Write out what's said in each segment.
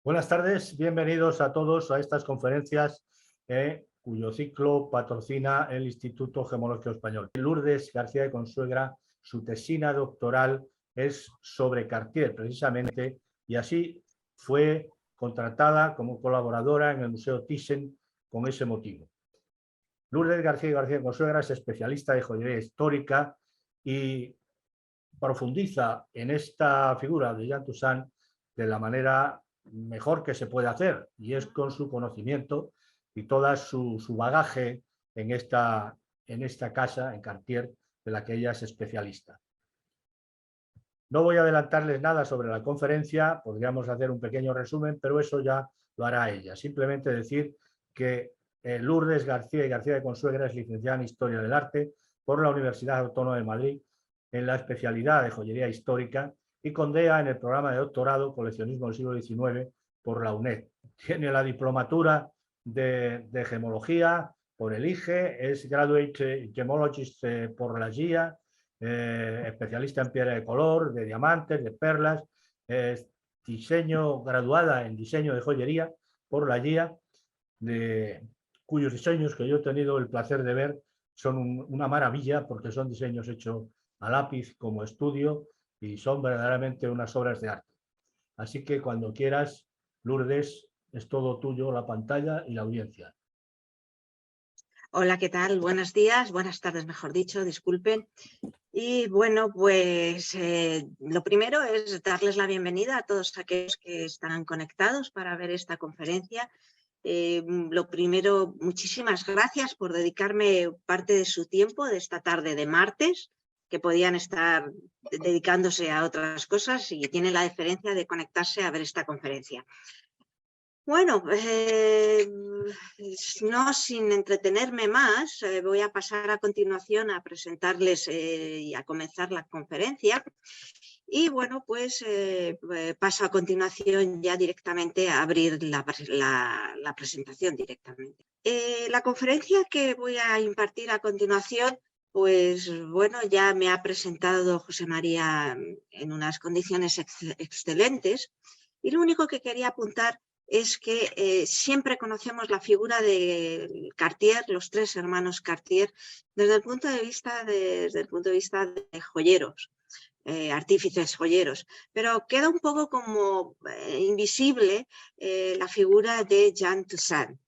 Buenas tardes, bienvenidos a todos a estas conferencias cuyo ciclo patrocina el Instituto Gemológico Español. Lourdes García de Consuegra, su tesina doctoral es sobre Cartier precisamente, y así fue contratada como colaboradora en el Museo Thyssen con ese motivo. Lourdes García de Consuegra es especialista de joyería histórica y profundiza en esta figura de Jean Toussaint de la manera mejor que se puede hacer, y es con su conocimiento y todo su bagaje en esta casa, en Cartier, de la que ella es especialista. No voy a adelantarles nada sobre la conferencia, podríamos hacer un pequeño resumen, pero eso ya lo hará ella. Simplemente decir que Lourdes García y García de Consuegra es licenciada en Historia del Arte por la Universidad Autónoma de Madrid en la especialidad de joyería histórica y condea en el programa de doctorado Coleccionismo del siglo XIX por la UNED. Tiene la diplomatura de gemología por el IGE, es Graduate Gemologist por la GIA, especialista en piedra de color, de diamantes, de perlas, graduada en diseño de joyería por la GIA, cuyos diseños que yo he tenido el placer de ver son una maravilla porque son diseños hechos a lápiz como estudio y son verdaderamente unas obras de arte. Así que cuando quieras, Lourdes, es todo tuyo la pantalla y la audiencia. Hola, ¿qué tal? Buenos días, buenas tardes, mejor dicho, disculpen. Y bueno, pues lo primero es darles la bienvenida a todos aquellos que están conectados para ver esta conferencia. Lo primero, muchísimas gracias por dedicarme parte de su tiempo de esta tarde de martes, que podían estar dedicándose a otras cosas y tienen la deferencia de conectarse a ver esta conferencia. Bueno, no sin entretenerme más, voy a pasar a continuación a presentarles y a comenzar la conferencia. Y bueno, pues paso a continuación ya directamente a abrir la presentación directamente. La conferencia que voy a impartir a continuación, pues bueno, ya me ha presentado José María en unas condiciones excelentes, y lo único que quería apuntar es que siempre conocemos la figura de Cartier, los tres hermanos Cartier, desde el punto de vista de joyeros, artífices joyeros, pero queda un poco como invisible la figura de Jean Toussaint.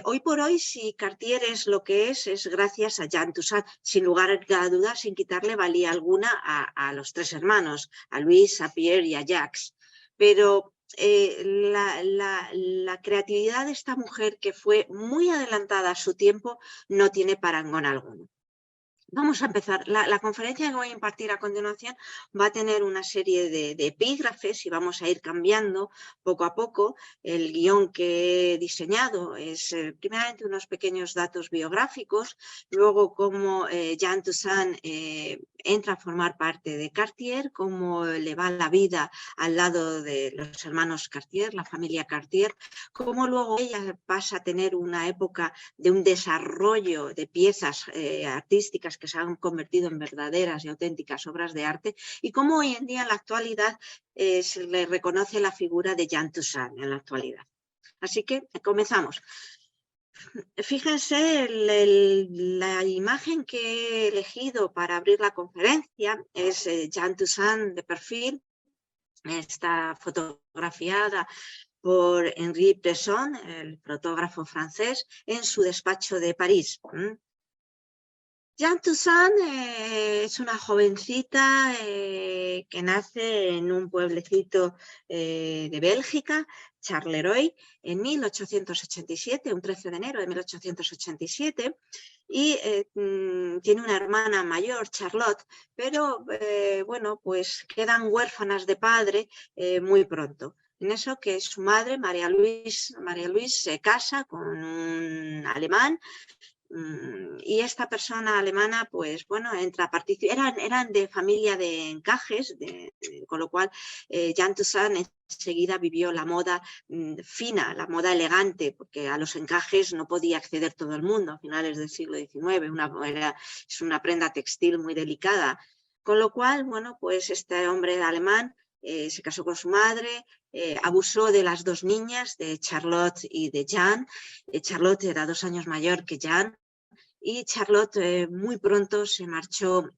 Hoy por hoy, si Cartier es lo que es gracias a Jean Toussaint, sin lugar a dudas, sin quitarle valía alguna a los tres hermanos, a Louis, a Pierre y a Jacques. Pero la creatividad de esta mujer, que fue muy adelantada a su tiempo, no tiene parangón alguno. Vamos a empezar. La conferencia que voy a impartir a continuación va a tener una serie de epígrafes y vamos a ir cambiando poco a poco. El guión que he diseñado es primeramente unos pequeños datos biográficos, luego cómo Jean Toussaint entra a formar parte de Cartier, cómo le va la vida al lado de los hermanos Cartier, la familia Cartier, cómo luego ella pasa a tener una época de un desarrollo de piezas artísticas que se han convertido en verdaderas y auténticas obras de arte, y cómo hoy en día en la actualidad se le reconoce la figura de Jean Toussaint en la actualidad. Así que comenzamos. Fíjense, la imagen que he elegido para abrir la conferencia es Jean Toussaint de perfil. Está fotografiada por Henri Bresson, el fotógrafo francés, en su despacho de París. Jean Toussaint es una jovencita que nace en un pueblecito de Bélgica, Charleroi, en 1887, un 13 de enero de 1887, y tiene una hermana mayor, Charlotte, pero bueno, pues quedan huérfanas de padre muy pronto. En eso que su madre, María Luis, se casa con un alemán, y esta persona alemana, pues bueno, entra a participar. Eran de familia de encajes, con lo cual Jean Toussaint enseguida vivió la moda fina, la moda elegante, porque a los encajes no podía acceder todo el mundo a finales del siglo XIX. Es una prenda textil muy delicada. Con lo cual, bueno, pues este hombre alemán se casó con su madre, abusó de las dos niñas, de Charlotte y de Jeanne. Charlotte era 2 años mayor que Jeanne y Charlotte muy pronto se marchó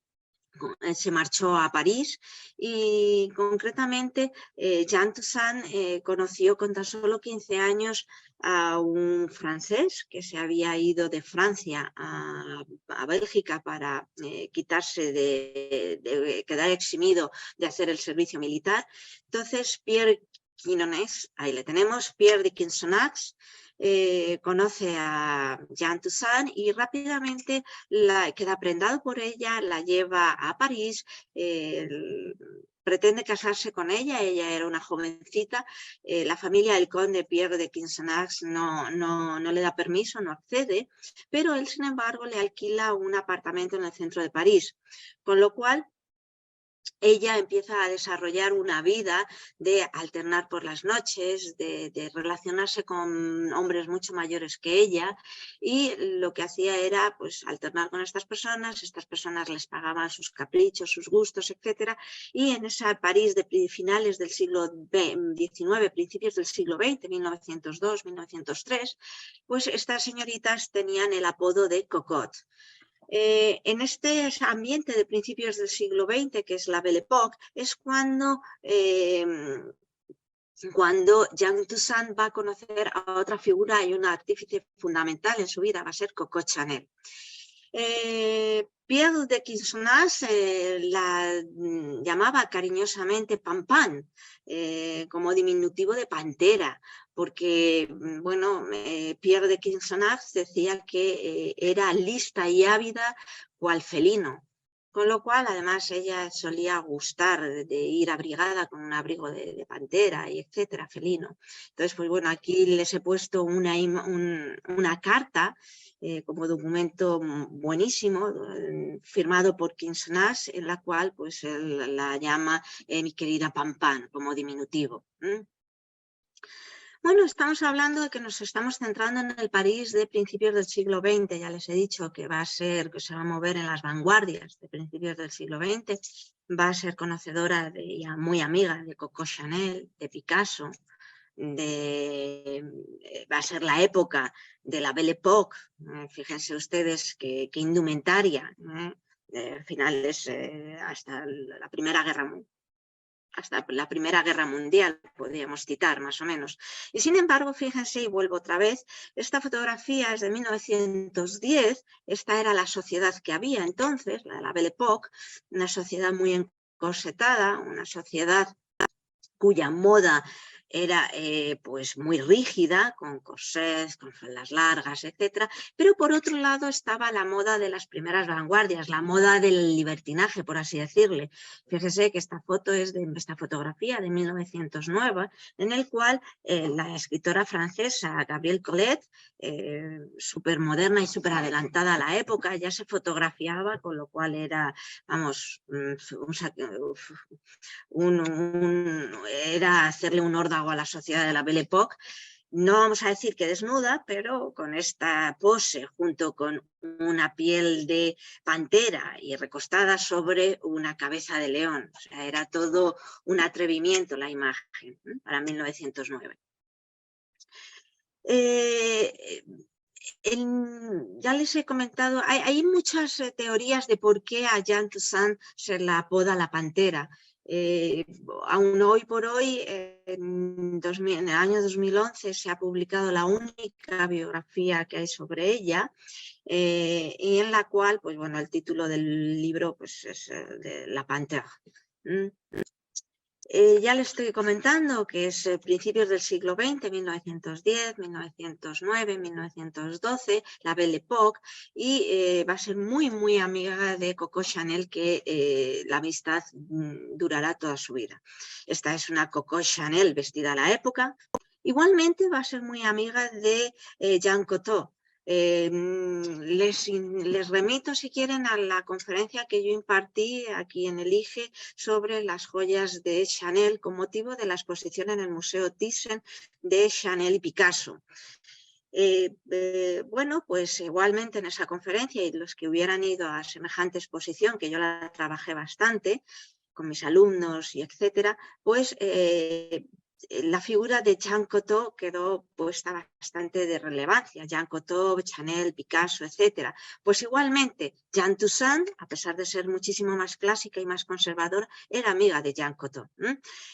a París y concretamente Jean Toussaint conoció con tan solo 15 años a un francés que se había ido de Francia a Bélgica para quitarse de quedar eximido de hacer el servicio militar. Entonces Pierre Quinones, ahí le tenemos, Pierre de Quinsonax, conoce a Jean Toussaint y rápidamente queda prendado por ella, la lleva a París, pretende casarse con ella era una jovencita, la familia del conde Pierre de Quinsonax no le da permiso, no accede, pero él sin embargo le alquila un apartamento en el centro de París, con lo cual ella empieza a desarrollar una vida de alternar por las noches, de relacionarse con hombres mucho mayores que ella y lo que hacía era pues alternar con estas personas les pagaban sus caprichos, sus gustos, etc. Y en esa París de finales del siglo XIX, principios del siglo XX, 1902, 1903, pues estas señoritas tenían el apodo de cocotte. En este ambiente de principios del siglo XX, que es la Belle Époque, es cuando Jean Toussaint va a conocer a otra figura y una artífice fundamental en su vida, va a ser Coco Chanel. Pierre de Quinsonax la llamaba cariñosamente Pampan, como diminutivo de pantera, porque bueno, Pierre de Quinsonax decía que era lista y ávida cual felino. Con lo cual, además, ella solía gustar de ir abrigada con un abrigo de pantera y etcétera, felino. Entonces, pues bueno, aquí les he puesto una carta como documento buenísimo, firmado por Quinsonax, en la cual pues él la llama mi querida Pampan, como diminutivo. Bueno, estamos hablando de que nos estamos centrando en el París de principios del siglo XX. Ya les he dicho que se va a mover en las vanguardias de principios del siglo XX. Va a ser conocedora y muy amiga de Coco Chanel, de Picasso. Va a ser la época de la Belle Époque. Fíjense ustedes qué indumentaria. Finales hasta la Primera Guerra Mundial, podríamos citar más o menos. Y sin embargo, fíjense, y vuelvo otra vez, esta fotografía es de 1910, esta era la sociedad que había entonces, la de la Belle Époque, una sociedad muy encorsetada, una sociedad cuya moda era pues muy rígida, con corsés, con faldas largas, etc. Pero por otro lado estaba la moda de las primeras vanguardias, la moda del libertinaje, por así decirle. Fíjese que esta fotografía de 1909, en el cual la escritora francesa Gabrielle Collet, súper moderna y súper adelantada a la época, ya se fotografiaba, con lo cual era, vamos, era hacerle un órdago a la sociedad de la Belle Époque. No vamos a decir que desnuda, pero con esta pose junto con una piel de pantera y recostada sobre una cabeza de león. O sea, era todo un atrevimiento la imagen para 1909. Ya les he comentado, hay muchas teorías de por qué a Jean Toussaint se la apoda la pantera. Aún hoy por hoy, en el año 2011, se ha publicado la única biografía que hay sobre ella, y en la cual, pues bueno, el título del libro pues, es de La Pantera. Ya les estoy comentando que es principios del siglo XX, 1910, 1909, 1912, la Belle Époque, y va a ser muy, muy amiga de Coco Chanel, que la amistad durará toda su vida. Esta es una Coco Chanel vestida a la época. Igualmente va a ser muy amiga de Jean Cocteau. Les remito, si quieren, a la conferencia que yo impartí aquí en el IGE sobre las joyas de Chanel con motivo de la exposición en el Museo Thyssen de Chanel y Picasso. Bueno, pues igualmente en esa conferencia, y los que hubieran ido a semejante exposición, que yo la trabajé bastante con mis alumnos y etcétera, pues la figura de Jean Cocteau quedó puesta bastante de relevancia, Jean Cocteau, Chanel, Picasso, etc. Pues igualmente, Jeanne Toussaint, a pesar de ser muchísimo más clásica y más conservadora, era amiga de Jean Cocteau.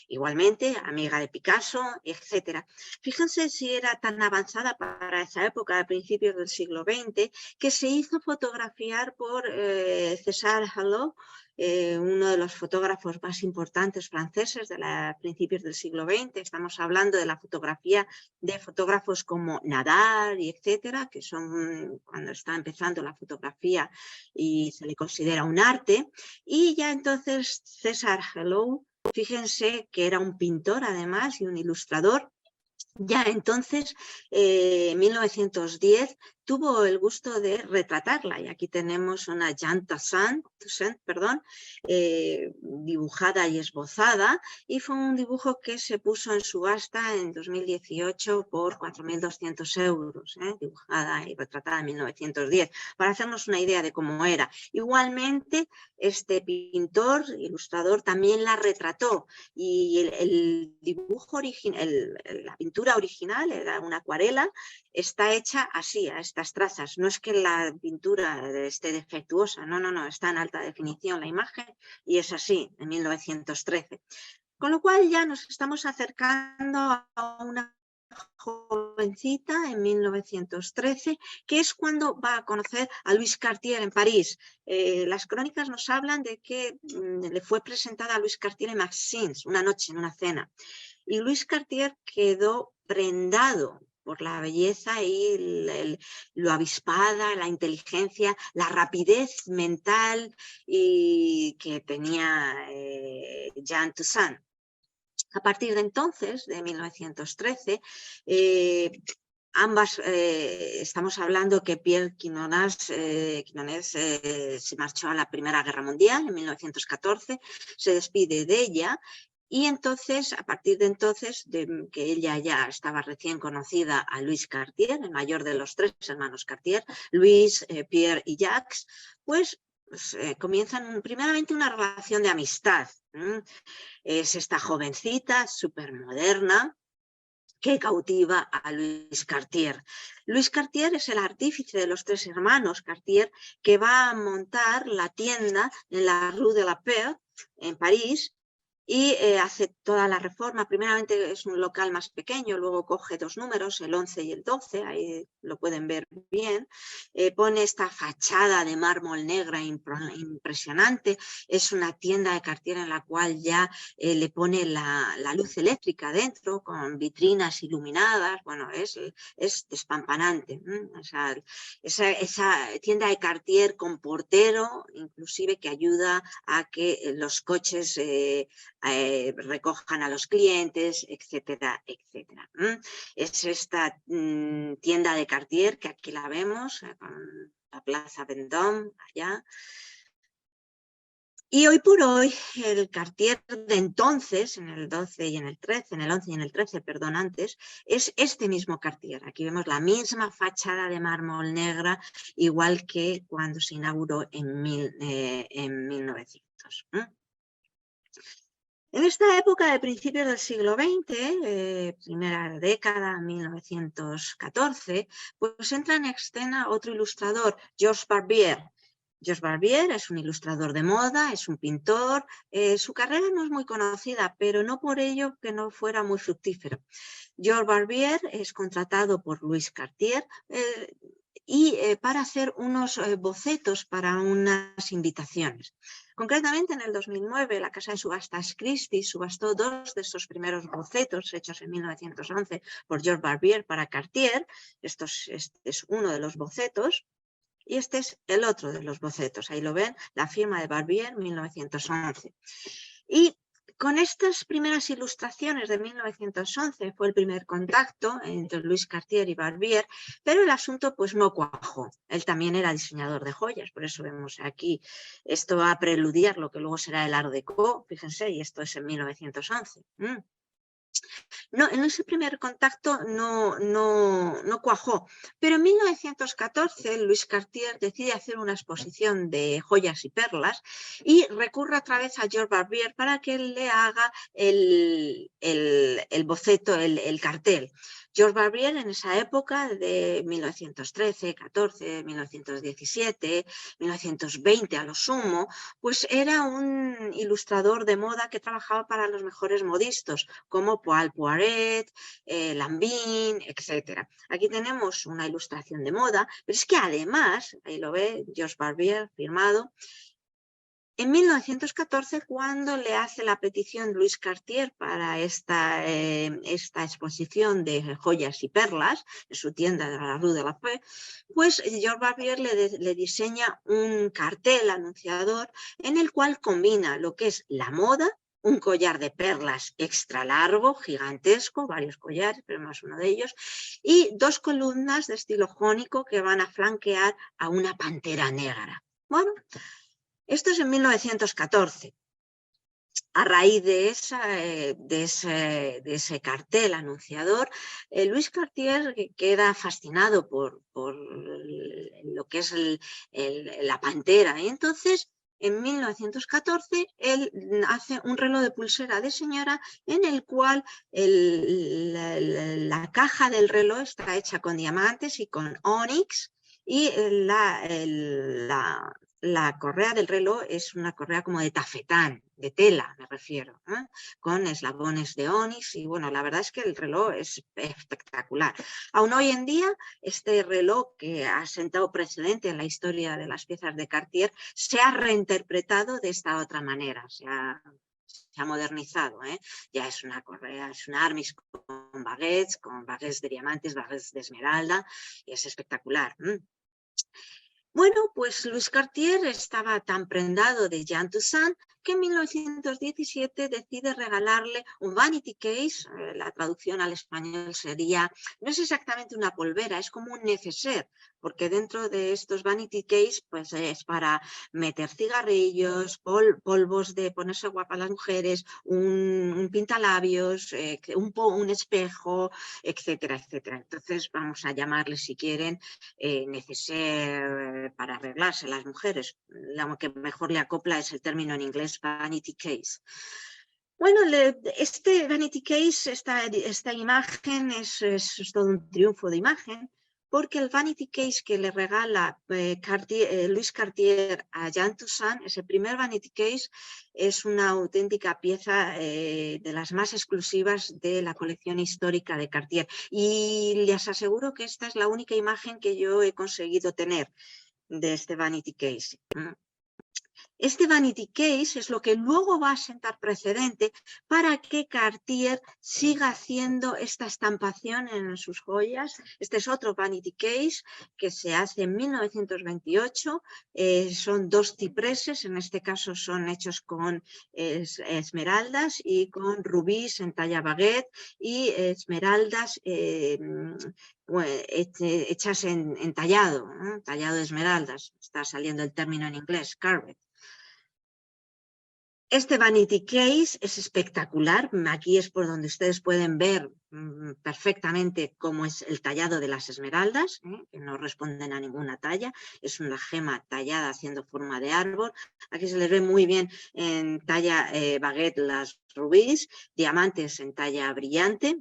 Igualmente, amiga de Picasso, etc. Fíjense si era tan avanzada para esa época, a principios del siglo XX, que se hizo fotografiar por César Hallot, uno de los fotógrafos más importantes franceses de principios del siglo XX. Estamos hablando de la fotografía de fotógrafos como Nadar y etcétera, que son cuando está empezando la fotografía y se le considera un arte. Y ya entonces César Hallot, fíjense que era un pintor además y un ilustrador. Ya entonces, en 1910, tuvo el gusto de retratarla, y aquí tenemos una Jeanne Toussaint, dibujada y esbozada, y fue un dibujo que se puso en subasta en 2018 por 4.200 euros, dibujada y retratada en 1910, para hacernos una idea de cómo era. Igualmente, este pintor, ilustrador, también la retrató, y el dibujo original, la pintura original, era una acuarela, está hecha así, a estas trazas. No es que la pintura esté defectuosa, no, está en alta definición la imagen y es así, en 1913. Con lo cual ya nos estamos acercando a una jovencita en 1913, que es cuando va a conocer a Louis Cartier en París. Las crónicas nos hablan de que le fue presentada a Louis Cartier en Maxim's una noche en una cena. Y Louis Cartier quedó prendado por la belleza y lo avispada, la inteligencia, la rapidez mental y que tenía Jeanne Toussaint. A partir de entonces, de 1913, ambas, estamos hablando que Pierre Quinonès se marchó a la Primera Guerra Mundial en 1914, se despide de ella. Y entonces, a partir de entonces, que ella ya estaba recién conocida a Louis Cartier, el mayor de los tres hermanos Cartier, Louis, Pierre y Jacques, pues comienzan primeramente una relación de amistad. Es esta jovencita súper moderna que cautiva a Louis Cartier. Louis Cartier es el artífice de los tres hermanos Cartier, que va a montar la tienda en la Rue de la Paix, en París, y hace toda la reforma. Primeramente es un local más pequeño, luego coge dos números, el 11 y el 12, ahí lo pueden ver bien. Pone esta fachada de mármol negra impresionante. Es una tienda de Cartier en la cual ya le pone la luz eléctrica dentro, con vitrinas iluminadas. Bueno, es despampanante. O sea, esa tienda de Cartier con portero, inclusive, que ayuda a que los coches recojan a los clientes, etcétera, etcétera. Es esta tienda de Cartier, que aquí la vemos, con la Plaza Vendôme, allá. Y hoy por hoy, el Cartier de entonces, en el 12 y en el 13, en el 11 y en el 13, perdón, antes, es este mismo Cartier. Aquí vemos la misma fachada de mármol negra, igual que cuando se inauguró en 1900. En esta época de principios del siglo XX, primera década, 1914, pues entra en escena otro ilustrador, Georges Barbier. Georges Barbier es un ilustrador de moda, es un pintor. Su carrera no es muy conocida, pero no por ello que no fuera muy fructífero. Georges Barbier es contratado por Louis Cartier para hacer unos bocetos para unas invitaciones. Concretamente, en el 2009, la casa de subastas Christie's subastó dos de esos primeros bocetos hechos en 1911 por Georges Barbier para Cartier. Este es uno de los bocetos y este es el otro de los bocetos. Ahí lo ven, la firma de Barbier, 1911. Y con estas primeras ilustraciones de 1911 fue el primer contacto entre Louis Cartier y Barbier, pero el asunto pues no cuajó. Él también era diseñador de joyas, por eso vemos aquí, esto va a preludiar lo que luego será el Art Deco, fíjense, y esto es en 1911. No, en ese primer contacto no cuajó, pero en 1914 Louis Cartier decide hacer una exposición de joyas y perlas y recurre otra vez a George Barbier para que le haga el boceto, el cartel. George Barbier en esa época de 1913, 14, 1917, 1920 a lo sumo, pues era un ilustrador de moda que trabajaba para los mejores modistas como Paul Poiret, Lambin, etc. Aquí tenemos una ilustración de moda, pero es que además, ahí lo ve, George Barbier firmado, en 1914, cuando le hace la petición Louis Cartier para esta exposición de joyas y perlas en su tienda de la Rue de la Paix, pues George Barbier le diseña un cartel anunciador en el cual combina lo que es la moda, un collar de perlas extra largo, gigantesco, varios collares, pero más uno de ellos, y dos columnas de estilo jónico que van a flanquear a una pantera negra. Bueno, esto es en 1914. A raíz de ese cartel anunciador, Louis Cartier queda fascinado por lo que es la pantera. Y entonces, en 1914, él hace un reloj de pulsera de señora en el cual la caja del reloj está hecha con diamantes y con ónix, y la correa del reloj es una correa como de tafetán, de tela me refiero, ¿eh? Con eslabones de onix, y bueno, la verdad es que el reloj es espectacular. Aún hoy en día, este reloj que ha sentado precedente en la historia de las piezas de Cartier se ha reinterpretado de esta otra manera, se ha modernizado, ¿eh? Ya es una correa, es una armis con baguettes de diamantes, baguettes de esmeralda, y es espectacular. Bueno, pues Louis Cartier estaba tan prendado de Jean Toussaint que en 1917 decide regalarle un vanity case. La traducción al español sería, no es exactamente una polvera, es como un neceser, porque dentro de estos vanity case pues es para meter cigarrillos, polvos de ponerse guapa a las mujeres, un pintalabios, un espejo, etcétera, etcétera. Entonces vamos a llamarle, si quieren, neceser para arreglarse las mujeres. Lo que mejor le acopla es el término en inglés vanity case. Bueno, este vanity case, esta imagen es todo un triunfo de imagen, porque el vanity case que le regala Louis Cartier a Jean Toussaint, ese primer vanity case, es una auténtica pieza de las más exclusivas de la colección histórica de Cartier. Y les aseguro que esta es la única imagen que yo he conseguido tener de este vanity case. Este vanity case es lo que luego va a sentar precedente para que Cartier siga haciendo esta estampación en sus joyas. Este es otro vanity case que se hace en 1928. Son dos cipreses, en este caso son hechos con esmeraldas y con rubíes en talla baguette y esmeraldas hechas en tallado, tallado de esmeraldas. Está saliendo el término en inglés, carved. Este vanity case es espectacular. Aquí es por donde ustedes pueden ver perfectamente cómo es el tallado de las esmeraldas, que no responden a ninguna talla. Es una gema tallada haciendo forma de árbol. Aquí se les ve muy bien en talla baguette las rubíes, diamantes en talla brillante,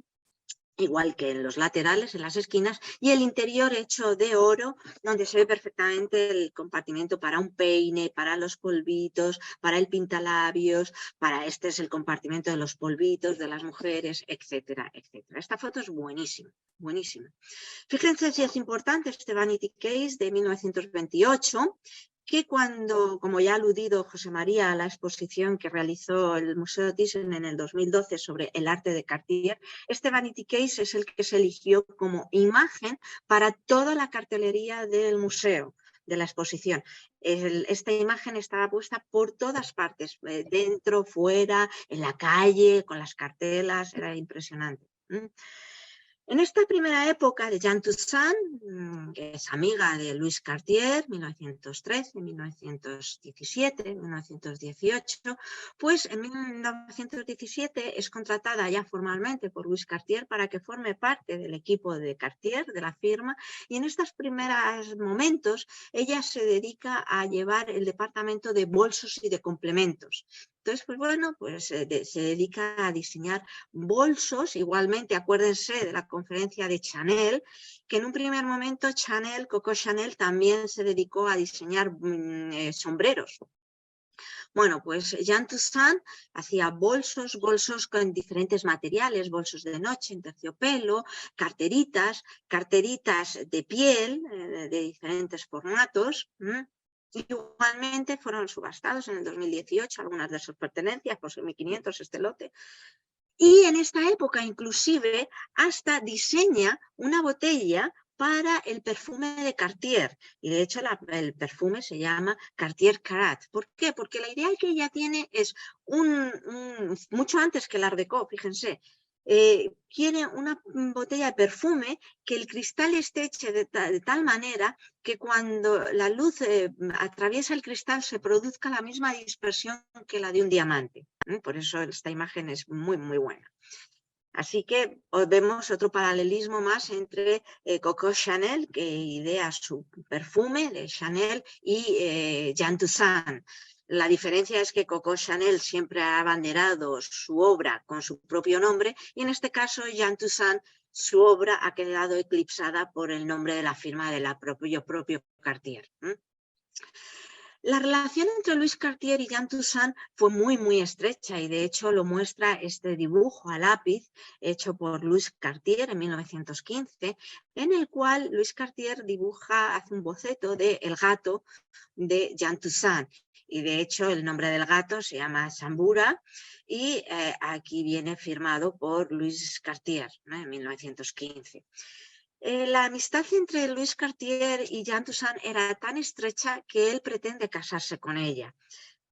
igual que en los laterales, en las esquinas, y el interior hecho de oro, donde se ve perfectamente el compartimento para un peine, para los polvitos, para el pintalabios, este es el compartimento de los polvitos de las mujeres, etcétera, etcétera. Esta foto es buenísima, buenísima. Fíjense si es importante este vanity case de 1928, que cuando, como ya ha aludido José María a la exposición que realizó el Museo Thyssen en el 2012 sobre el arte de Cartier, este vanity case es el que se eligió como imagen para toda la cartelería del museo, de la exposición. Esta imagen estaba puesta por todas partes, dentro, fuera, en la calle, con las cartelas, era impresionante. En esta primera época de Jeanne Toussaint, que es amiga de Louis Cartier, 1913, 1917, 1918, pues en 1917 es contratada ya formalmente por Louis Cartier para que forme parte del equipo de Cartier, de la firma, y en estos primeros momentos ella se dedica a llevar el departamento de bolsos y de complementos. Entonces, pues bueno, pues se dedica a diseñar bolsos. Igualmente, acuérdense de la conferencia de Chanel, que en un primer momento Coco Chanel también se dedicó a diseñar sombreros. Bueno, pues Jeanne Toussaint hacía bolsos con diferentes materiales, bolsos de noche en terciopelo, carteritas de piel de diferentes formatos. Igualmente fueron subastados en el 2018 algunas de sus pertenencias por 1.500 este lote. Y en esta época inclusive hasta diseña una botella para el perfume de Cartier. Y de hecho el perfume se llama Cartier Carat. ¿Por qué? Porque la idea que ella tiene es mucho antes que el Art Deco, fíjense. Quiere una botella de perfume que el cristal esté hecho de tal manera que cuando la luz atraviesa el cristal se produzca la misma dispersión que la de un diamante. Por eso esta imagen es muy, muy buena. Así que vemos otro paralelismo más entre Coco Chanel, que idea su perfume de Chanel, y Jeanne Toussaint. La diferencia es que Coco Chanel siempre ha abanderado su obra con su propio nombre y en este caso Jeanne Toussaint, su obra ha quedado eclipsada por el nombre de la firma de la propio Cartier. La relación entre Louis Cartier y Jeanne Toussaint fue muy, muy estrecha y de hecho lo muestra este dibujo a lápiz hecho por Louis Cartier en 1915, en el cual Louis Cartier hace un boceto de el gato de Jeanne Toussaint. Y de hecho el nombre del gato se llama Sambura y aquí viene firmado por Louis Cartier, ¿no? En 1915. La amistad entre Louis Cartier y Jeanne Toussaint era tan estrecha que él pretende casarse con ella.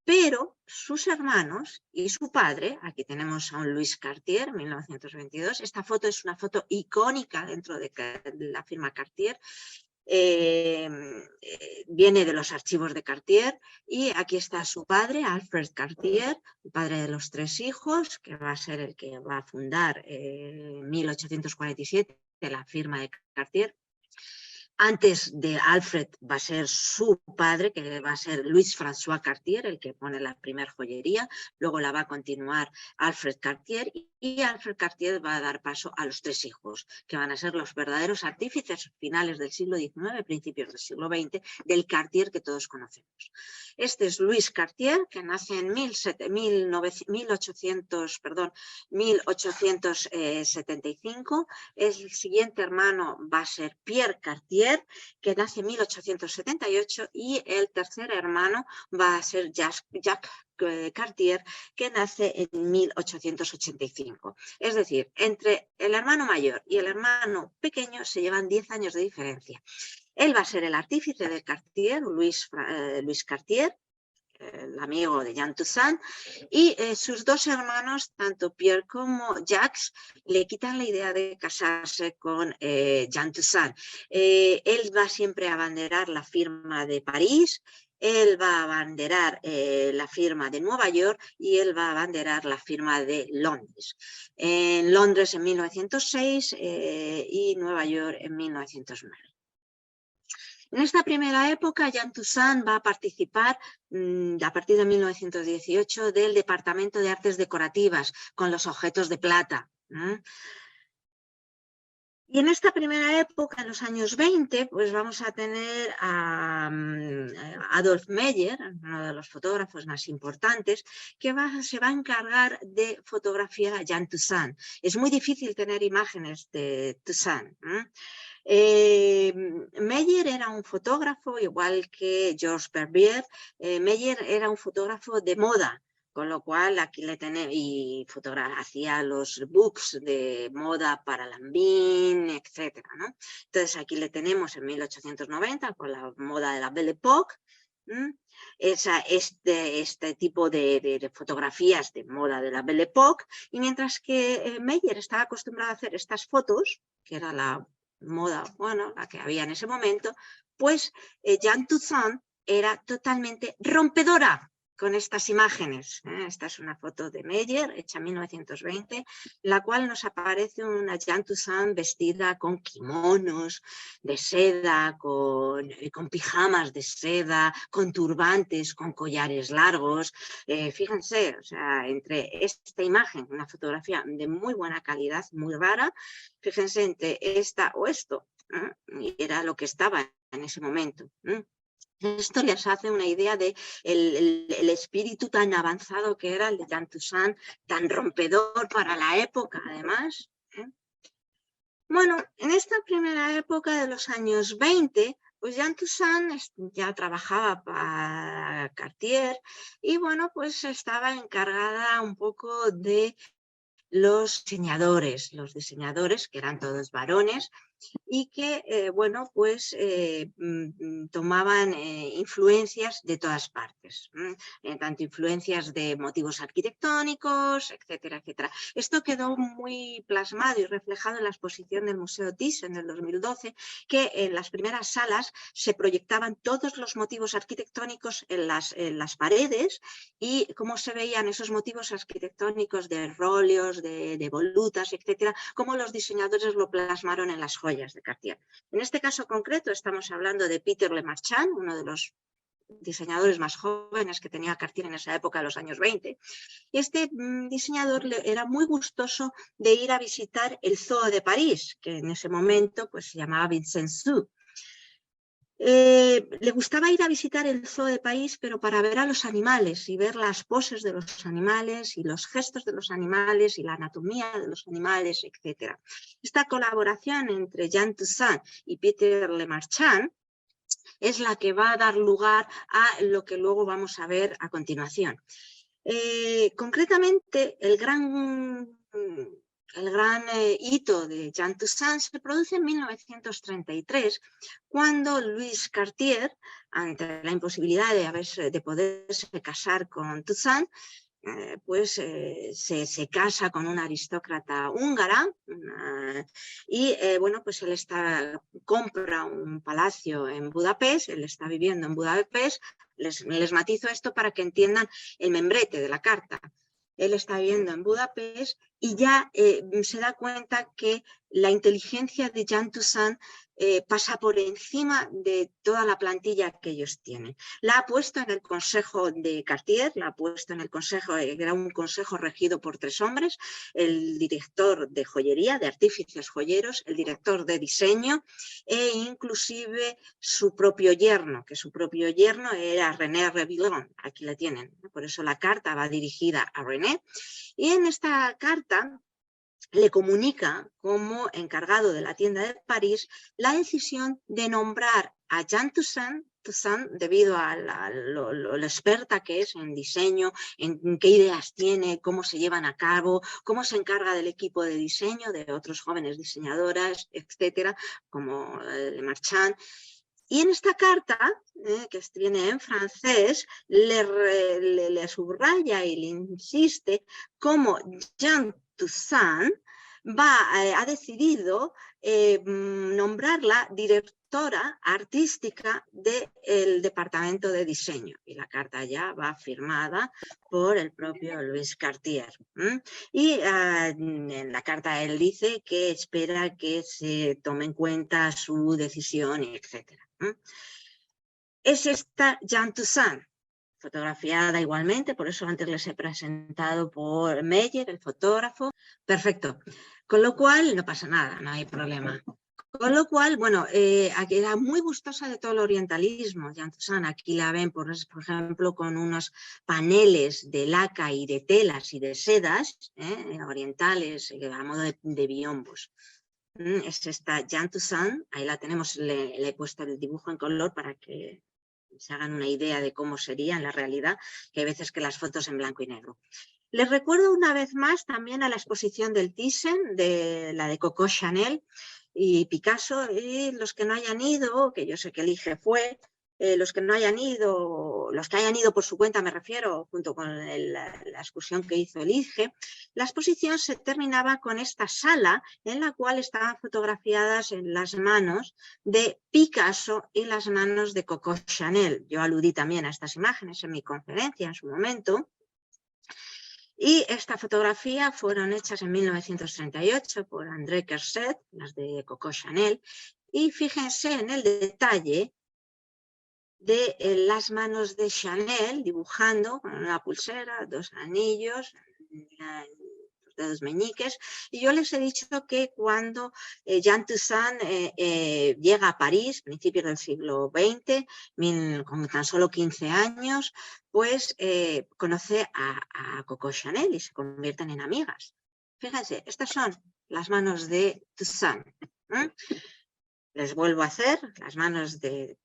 Pero sus hermanos y su padre, aquí tenemos a un Louis Cartier, 1922, esta foto es una foto icónica dentro de la firma Cartier, viene de los archivos de Cartier y aquí está su padre, Alfred Cartier, el padre de los 3 hijos, que va a ser el que va a fundar en 1847 la firma de Cartier. Antes de Alfred va a ser su padre, que va a ser Louis François Cartier, el que pone la primera joyería. Luego la va a continuar Alfred Cartier y Alfred Cartier va a dar paso a los 3 hijos, que van a ser los verdaderos artífices finales del siglo XIX, principios del siglo XX, del Cartier que todos conocemos. Este es Louis Cartier, que nace en 1875. El siguiente hermano va a ser Pierre Cartier, que nace en 1878, y el tercer hermano va a ser Jacques Cartier, que nace en 1885. Es decir, entre el hermano mayor y el hermano pequeño se llevan 10 años de diferencia. Él va a ser el artífice de Cartier, Louis Cartier, el amigo de Jeanne Toussaint, y sus 2 hermanos, tanto Pierre como Jacques, le quitan la idea de casarse con Jeanne Toussaint. Él va siempre a abanderar la firma de París, él va a abanderar la firma de Nueva York y él va a abanderar la firma de Londres. En Londres en 1906 y Nueva York en 1909. En esta primera época, Jeanne Toussaint va a participar a partir de 1918 del Departamento de Artes Decorativas con los objetos de plata. Y en esta primera época, en los años 20, pues vamos a tener a Adolphe Meyer, uno de los fotógrafos más importantes, que se va a encargar de fotografiar a Jeanne Toussaint. Es muy difícil tener imágenes de Toussaint. Meyer era un fotógrafo, igual que Georges Verbier. Meyer era un fotógrafo de moda, con lo cual aquí le tenemos, y hacía los books de moda para Lanvin, etc. ¿no? Entonces aquí le tenemos en 1890 con la moda de la Belle Époque. Este tipo de fotografías de moda de la Belle Époque, y mientras que Meyer estaba acostumbrado a hacer estas fotos, que era la moda, bueno, la que había en ese momento, pues Jeanne Toussaint era totalmente rompedora con estas imágenes. Esta es una foto de Meyer, hecha en 1920, en la cual nos aparece una Jeanne Toussaint vestida con kimonos de seda, con pijamas de seda, con turbantes, con collares largos. Fíjense, o sea, entre esta imagen, una fotografía de muy buena calidad, muy rara, fíjense entre esta o esto, era lo que estaba en ese momento. Esto les hace una idea de el espíritu tan avanzado que era el de Jeanne Toussaint, tan rompedor para la época, además. Bueno, en esta primera época de los años 20, pues Jeanne Toussaint ya trabajaba para Cartier y, bueno, pues estaba encargada un poco de los diseñadores que eran todos varones, y que, bueno, pues tomaban influencias de todas partes, tanto influencias de motivos arquitectónicos, etcétera, etcétera. Esto quedó muy plasmado y reflejado en la exposición del Museo Thyssen del 2012, que en las primeras salas se proyectaban todos los motivos arquitectónicos en las paredes, y cómo se veían esos motivos arquitectónicos de róleos, de volutas, etcétera, cómo los diseñadores lo plasmaron en las joyas de Cartier. En este caso concreto estamos hablando de Peter Lemarchand, uno de los diseñadores más jóvenes que tenía Cartier en esa época, en los años 20. Y este diseñador era muy gustoso de ir a visitar el Zoo de París, que en ese momento pues, se llamaba Vincennes Zoo. Le gustaba ir a visitar el Zoo de París, pero para ver a los animales y ver las poses de los animales y los gestos de los animales y la anatomía de los animales, etc. Esta colaboración entre Jeanne Toussaint y Peter Lemarchand es la que va a dar lugar a lo que luego vamos a ver a continuación. Concretamente, el gran hito de Jeanne Toussaint se produce en 1933, cuando Louis Cartier, ante la imposibilidad de poderse casar con Toussaint, pues se casa con una aristócrata húngara y bueno, pues él compra un palacio en Budapest, él está viviendo en Budapest. Les matizo esto para que entiendan el membrete de la carta. Él está viviendo en Budapest y ya se da cuenta que la inteligencia de Jeanne Toussaint pasa por encima de toda la plantilla que ellos tienen. La ha puesto en el consejo de Cartier, la ha puesto en el consejo, era un consejo regido por 3 hombres, el director de joyería, de artífices joyeros, el director de diseño e inclusive su propio yerno, que su propio yerno era René Revillon, aquí la tienen, por eso la carta va dirigida a René, y en esta carta le comunica como encargado de la tienda de París la decisión de nombrar a Jeanne Toussaint, debido a lo experta que es en diseño, en qué ideas tiene, cómo se llevan a cabo, cómo se encarga del equipo de diseño, de otros jóvenes diseñadoras, etcétera, como Lemarchand. Y en esta carta, que viene en francés, le subraya y le insiste cómo Jeanne Toussaint ha decidido nombrarla directora artística del departamento de diseño. Y la carta ya va firmada por el propio Louis Cartier. Y en la carta él dice que espera que se tome en cuenta su decisión, etc. Es esta Jeanne Toussaint, fotografiada igualmente, por eso antes les he presentado por Meyer, el fotógrafo. Perfecto. Con lo cual, no pasa nada, no hay problema. Con lo cual, bueno, aquí era muy gustosa de todo el orientalismo, Jeanne Toussaint. Aquí la ven, por ejemplo, con unos paneles de laca y de telas y de sedas orientales, a modo de biombos. Es esta Jeanne Toussaint, ahí la tenemos, le he puesto el dibujo en color para que se hagan una idea de cómo sería en la realidad, que hay veces que las fotos en blanco y negro. Les recuerdo una vez más también a la exposición del Thyssen, la de Coco Chanel y Picasso, y los que no hayan ido, que yo sé que el IGE fue, los que hayan ido por su cuenta, me refiero, junto con la excursión que hizo el IGE, la exposición se terminaba con esta sala en la cual estaban fotografiadas en las manos de Picasso y las manos de Coco Chanel. Yo aludí también a estas imágenes en mi conferencia en su momento. Y esta fotografía fueron hechas en 1938 por André Kerset, las de Coco Chanel, y fíjense en el detalle de las manos de Chanel dibujando con una pulsera, 2 anillos, los dedos meñiques. Y yo les he dicho que cuando Jean Toussaint llega a París, principios del siglo XX, con tan solo 15 años, pues conoce a Coco Chanel y se convierten en amigas. Fíjense, estas son las manos de Toussaint. Les vuelvo a hacer las manos de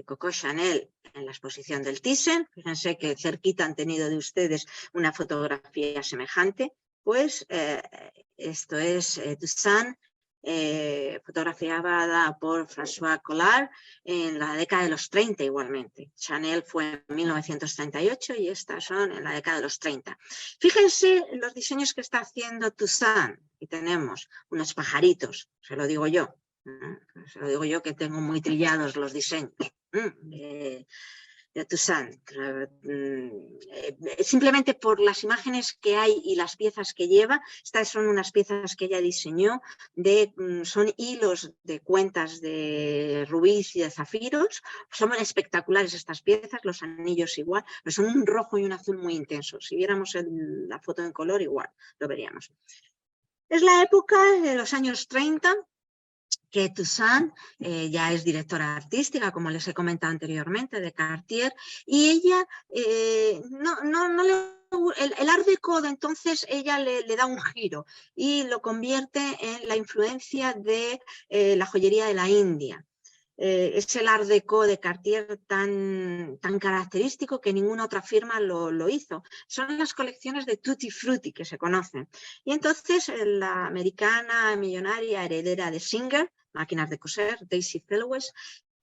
Coco Chanel en la exposición del Thyssen. Fíjense que cerquita han tenido de ustedes una fotografía semejante. Pues esto es Toussaint, fotografiada por François Collard en la década de los 30 igualmente. Chanel fue en 1938 y estas son en la década de los 30. Fíjense los diseños que está haciendo Toussaint. Y tenemos unos pajaritos, se lo digo yo. Se lo digo yo que tengo muy trillados los diseños de Toussaint. Simplemente por las imágenes que hay y las piezas que lleva. Estas son unas piezas que ella diseñó, son hilos de cuentas de rubíes y de zafiros. Son espectaculares estas piezas, los anillos igual, pero son un rojo y un azul muy intensos. Si viéramos la foto en color igual lo veríamos. Es la época de los años 30, que Toussaint ya es directora artística, como les he comentado anteriormente, de Cartier, y ella el Art Deco de entonces ella le da un giro y lo convierte en la influencia de la joyería de la India. Es el Art Deco de Cartier tan característico que ninguna otra firma lo hizo. Son las colecciones de Tutti Frutti que se conocen. Y entonces la americana millonaria heredera de Singer, máquinas de coser, Daisy Fellowes,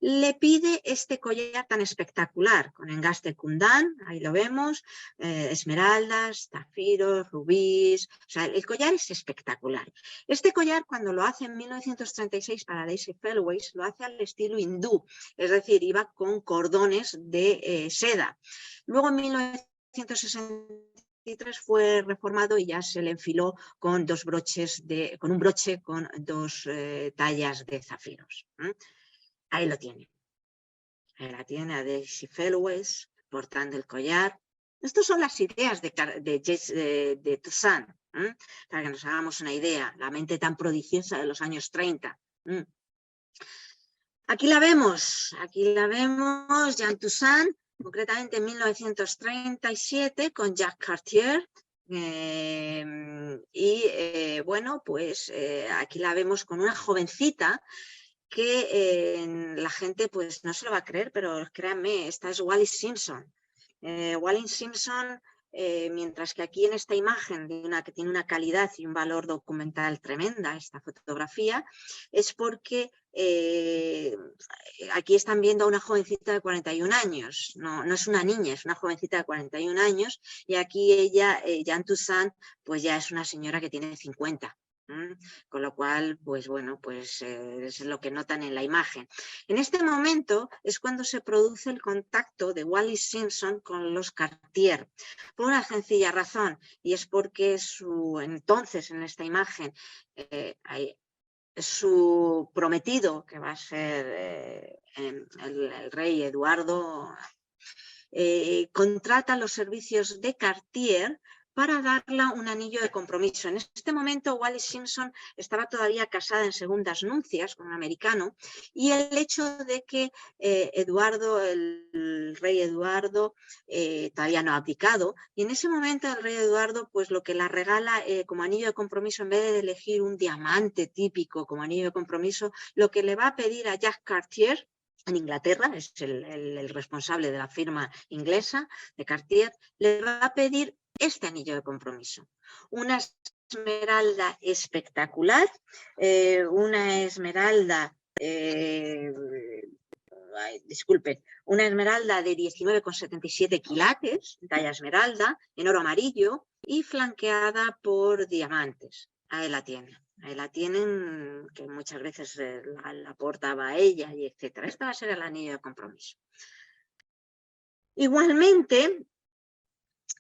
le pide este collar tan espectacular, con engaste Kundan, ahí lo vemos, esmeraldas, zafiros, rubíes, o sea, el collar es espectacular. Este collar, cuando lo hace en 1936 para Daisy Fellowes, lo hace al estilo hindú, es decir, iba con cordones de seda. Luego en 1963 fue reformado y ya se le enfiló con con un broche con 2 tallas de zafiros. Ahí lo tiene. Ahí la tiene a Daisy Fellowes portando el collar. Estas son las ideas de Toussaint, para que nos hagamos una idea. La mente tan prodigiosa de los años 30. Aquí la vemos, Jean Toussaint, concretamente en 1937 con Jacques Cartier. Bueno, pues aquí la vemos con una jovencita que la gente pues no se lo va a creer, pero créanme, esta es Wallis Simpson. Wallis Simpson, mientras que aquí en esta imagen que tiene una calidad y un valor documental tremenda, esta fotografía, es porque aquí están viendo a una jovencita de 41 años, no es una niña, es una jovencita de 41 años, y aquí ella, Jean Toussaint, pues ya es una señora que tiene 50. Con lo cual, pues bueno, pues es lo que notan en la imagen. En este momento es cuando se produce el contacto de Wallis Simpson con los Cartier, por una sencilla razón, y es porque entonces en esta imagen su prometido, que va a ser el rey Eduardo, contrata los servicios de Cartier para darle un anillo de compromiso. En este momento Wallis Simpson estaba todavía casada en segundas nupcias con un americano, y el hecho de que el rey Eduardo todavía no ha abdicado, y en ese momento el rey Eduardo pues lo que la regala como anillo de compromiso, en vez de elegir un diamante típico como anillo de compromiso, lo que le va a pedir a Jacques Cartier, en Inglaterra, es el responsable de la firma inglesa de Cartier, le va a pedir este anillo de compromiso. Una esmeralda espectacular, una esmeralda disculpen, una esmeralda de 19,77 quilates, talla esmeralda, en oro amarillo y flanqueada por diamantes. Ahí la tienen. Ahí la tienen, que muchas veces la portaba ella y etcétera. Este va a ser el anillo de compromiso. Igualmente,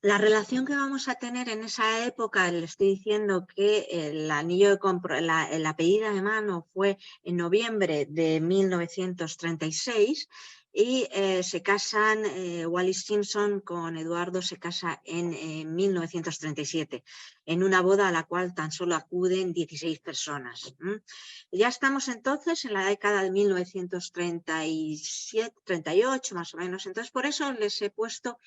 la relación que vamos a tener en esa época, le estoy diciendo que el anillo de la pedida de mano fue en noviembre de 1936 y se casan, Wallis Simpson con Eduardo se casa en 1937, en una boda a la cual tan solo acuden 16 personas. Ya estamos entonces en la década de 1937, 38 más o menos, entonces por eso les he puesto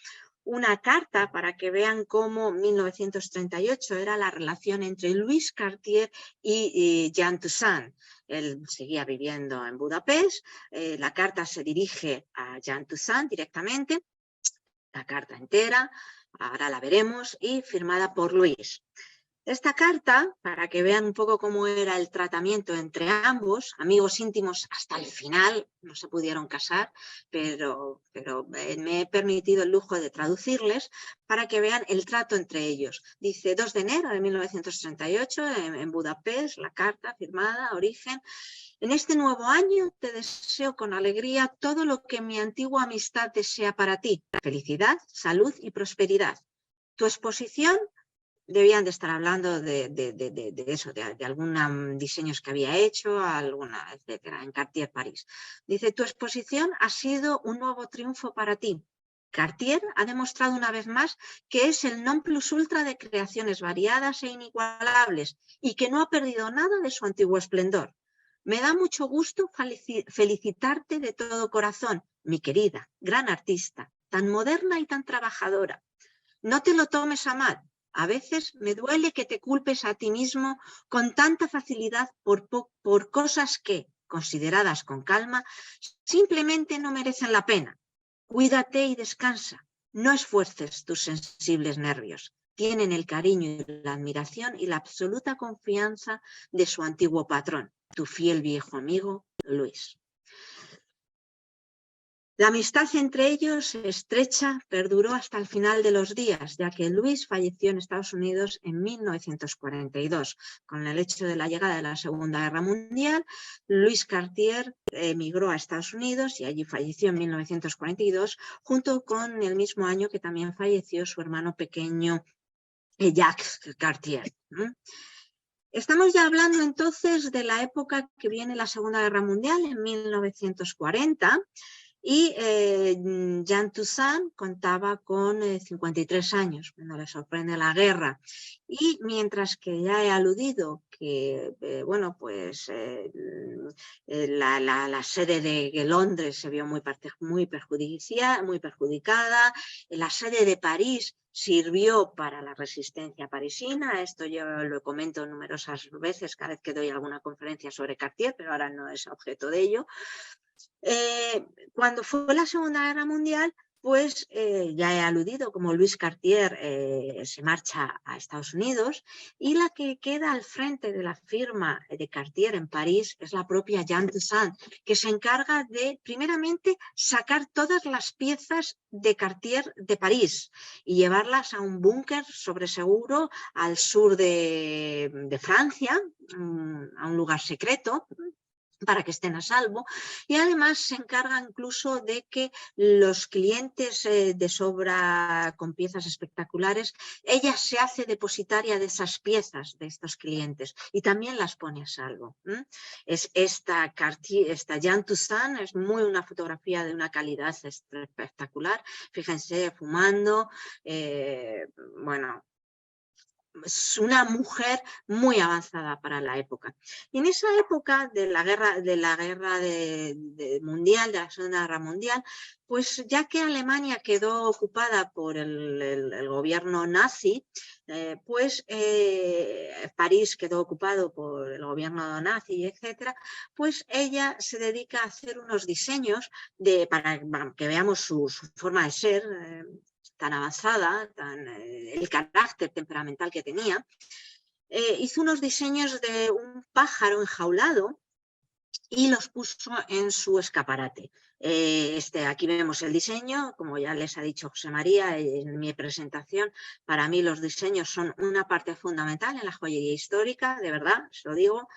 una carta para que vean cómo 1938 era la relación entre Louis Cartier y Jean Toussaint. Él seguía viviendo en Budapest, la carta se dirige a Jean Toussaint directamente, la carta entera, ahora la veremos, y firmada por Louis. Esta carta, para que vean un poco cómo era el tratamiento entre ambos, amigos íntimos hasta el final, no se pudieron casar, pero me he permitido el lujo de traducirles para que vean el trato entre ellos. Dice 2 de enero de 1938 en Budapest, la carta firmada, origen. En este nuevo año te deseo con alegría todo lo que mi antigua amistad desea para ti. Felicidad, salud y prosperidad. Tu exposición... Debían de estar hablando de eso, de algunos diseños que había hecho, alguna, etcétera, en Cartier París. Dice, tu exposición ha sido un nuevo triunfo para ti. Cartier ha demostrado una vez más que es el non plus ultra de creaciones variadas e inigualables y que no ha perdido nada de su antiguo esplendor. Me da mucho gusto felicitarte de todo corazón, mi querida, gran artista, tan moderna y tan trabajadora. No te lo tomes a mal. A veces me duele que te culpes a ti mismo con tanta facilidad por cosas que, consideradas con calma, simplemente no merecen la pena. Cuídate y descansa. No esfuerces tus sensibles nervios. Tienen el cariño y la admiración y la absoluta confianza de su antiguo patrón, tu fiel viejo amigo, Luis. La amistad entre ellos, estrecha, perduró hasta el final de los días, ya que Luis falleció en Estados Unidos en 1942. Con el hecho de la llegada de la Segunda Guerra Mundial, Louis Cartier emigró a Estados Unidos y allí falleció en 1942, junto con el mismo año que también falleció su hermano pequeño Jacques Cartier. Estamos ya hablando entonces de la época que viene la Segunda Guerra Mundial, en 1940, y Jean Toussaint contaba con 53 años cuando le sorprende la guerra. Y mientras que ya he aludido que bueno, pues la sede de Londres se vio muy perjudicada, la sede de París sirvió para la resistencia parisina. Esto yo lo comento numerosas veces cada vez que doy alguna conferencia sobre Cartier, pero ahora no es objeto de ello. Cuando fue la Segunda Guerra Mundial, pues ya he aludido como Louis Cartier se marcha a Estados Unidos, y la que queda al frente de la firma de Cartier en París es la propia Jean Toussaint, que se encarga de, primeramente, sacar todas las piezas de Cartier de París y llevarlas a un búnker sobre seguro al sur de Francia, a un lugar secreto, para que estén a salvo, y además se encarga incluso de que los clientes de sobra con piezas espectaculares, ella se hace depositaria de esas piezas de estos clientes y también las pone a salvo. Es esta Jean Toussaint, es una fotografía de una calidad espectacular, fíjense, fumando, bueno, es una mujer muy avanzada para la época. Y en esa época de la guerra mundial, de la Segunda Guerra Mundial, pues ya que Alemania quedó ocupada por el gobierno nazi, pues París quedó ocupado por el gobierno nazi, etcétera, pues ella se dedica a hacer unos diseños para que veamos su forma de ser, tan avanzada, el carácter temperamental que tenía. Hizo unos diseños de un pájaro enjaulado y los puso en su escaparate. Aquí vemos el diseño, como ya les ha dicho José María en mi presentación. Para mí los diseños son una parte fundamental en la joyería histórica, de verdad, os lo digo.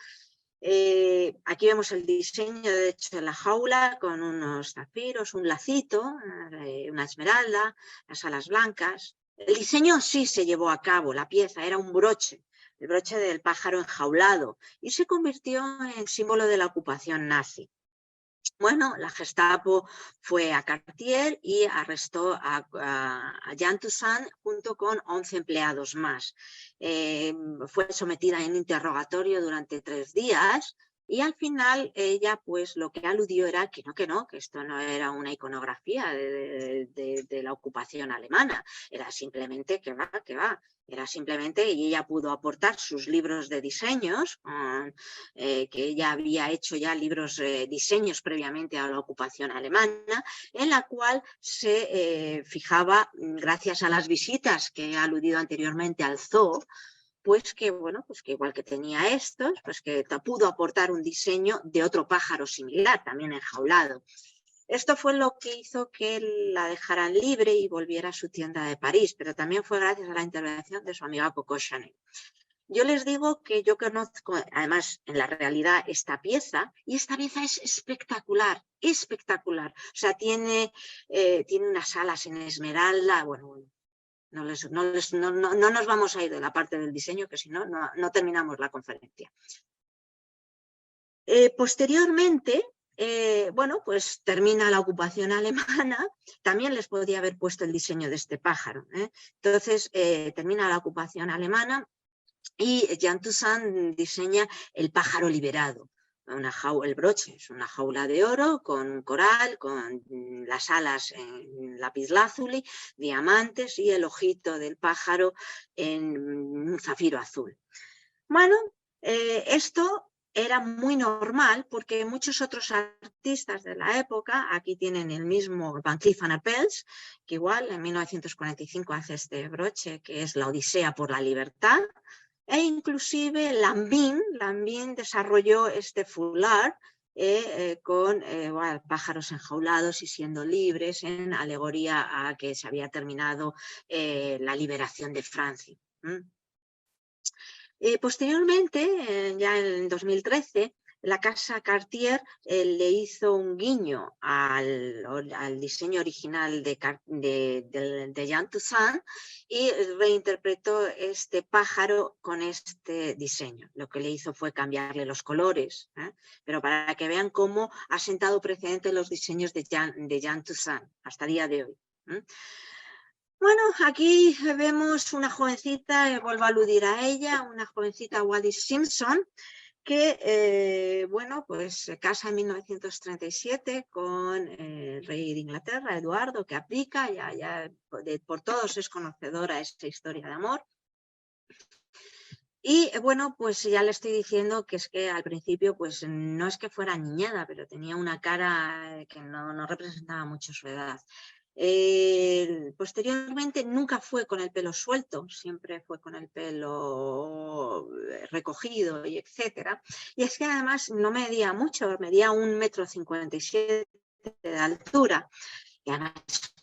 Aquí vemos el diseño, de hecho, de la jaula con unos zafiros, un lacito, una esmeralda, las alas blancas. El diseño sí se llevó a cabo, la pieza era un broche, el broche del pájaro enjaulado, y se convirtió en símbolo de la ocupación nazi. Bueno, la Gestapo fue a Cartier y arrestó a Jeanne Toussaint junto con 11 empleados más. Fue sometida en interrogatorio durante 3 días y al final ella pues lo que aludió era que esto no era una iconografía de la ocupación alemana, era simplemente que va. Era simplemente, y ella pudo aportar sus libros de diseños, que ella había hecho ya diseños previamente a la ocupación alemana, en la cual se fijaba, gracias a las visitas que he aludido anteriormente al zoo, pues que igual que tenía estos, pues que pudo aportar un diseño de otro pájaro similar, también enjaulado. Esto fue lo que hizo que la dejaran libre y volviera a su tienda de París, pero también fue gracias a la intervención de su amiga Coco Chanel. Yo les digo que yo conozco, además, en la realidad esta pieza, y esta pieza es espectacular, espectacular. O sea, tiene unas alas en esmeralda, bueno, no nos vamos a ir de la parte del diseño, que si no, no terminamos la conferencia. Posteriormente, pues termina la ocupación alemana, también les podría haber puesto el diseño de este pájaro. Entonces, termina la ocupación alemana y Jeanne Toussaint diseña el pájaro liberado. El broche es una jaula de oro con coral, con las alas en lapislázuli, diamantes y el ojito del pájaro en un zafiro azul. Bueno, esto era muy normal porque muchos otros artistas de la época, aquí tienen el mismo Van Cleef & Arpels, que igual en 1945 hace este broche que es la Odisea por la Libertad, e inclusive Lambin desarrolló este foulard con pájaros enjaulados y siendo libres en alegoría a que se había terminado la liberación de Francia. Posteriormente, ya en 2013, la casa Cartier le hizo un guiño al diseño original de Jeanne Toussaint y reinterpretó este pájaro con este diseño. Lo que le hizo fue cambiarle los colores, pero para que vean cómo ha sentado precedente los diseños de Jeanne Toussaint hasta el día de hoy. Bueno, aquí vemos una jovencita, vuelvo a aludir a ella, una jovencita Wallis Simpson, que pues se casa en 1937 con el rey de Inglaterra, Eduardo, que abdica, ya por todos es conocedora esta historia de amor. Y bueno, pues ya le estoy diciendo que es que al principio pues no es que fuera niñada, pero tenía una cara que no representaba mucho su edad. Posteriormente nunca fue con el pelo suelto, siempre fue con el pelo recogido y etcétera. Y es que además no medía mucho, medía 1,57 m de altura y además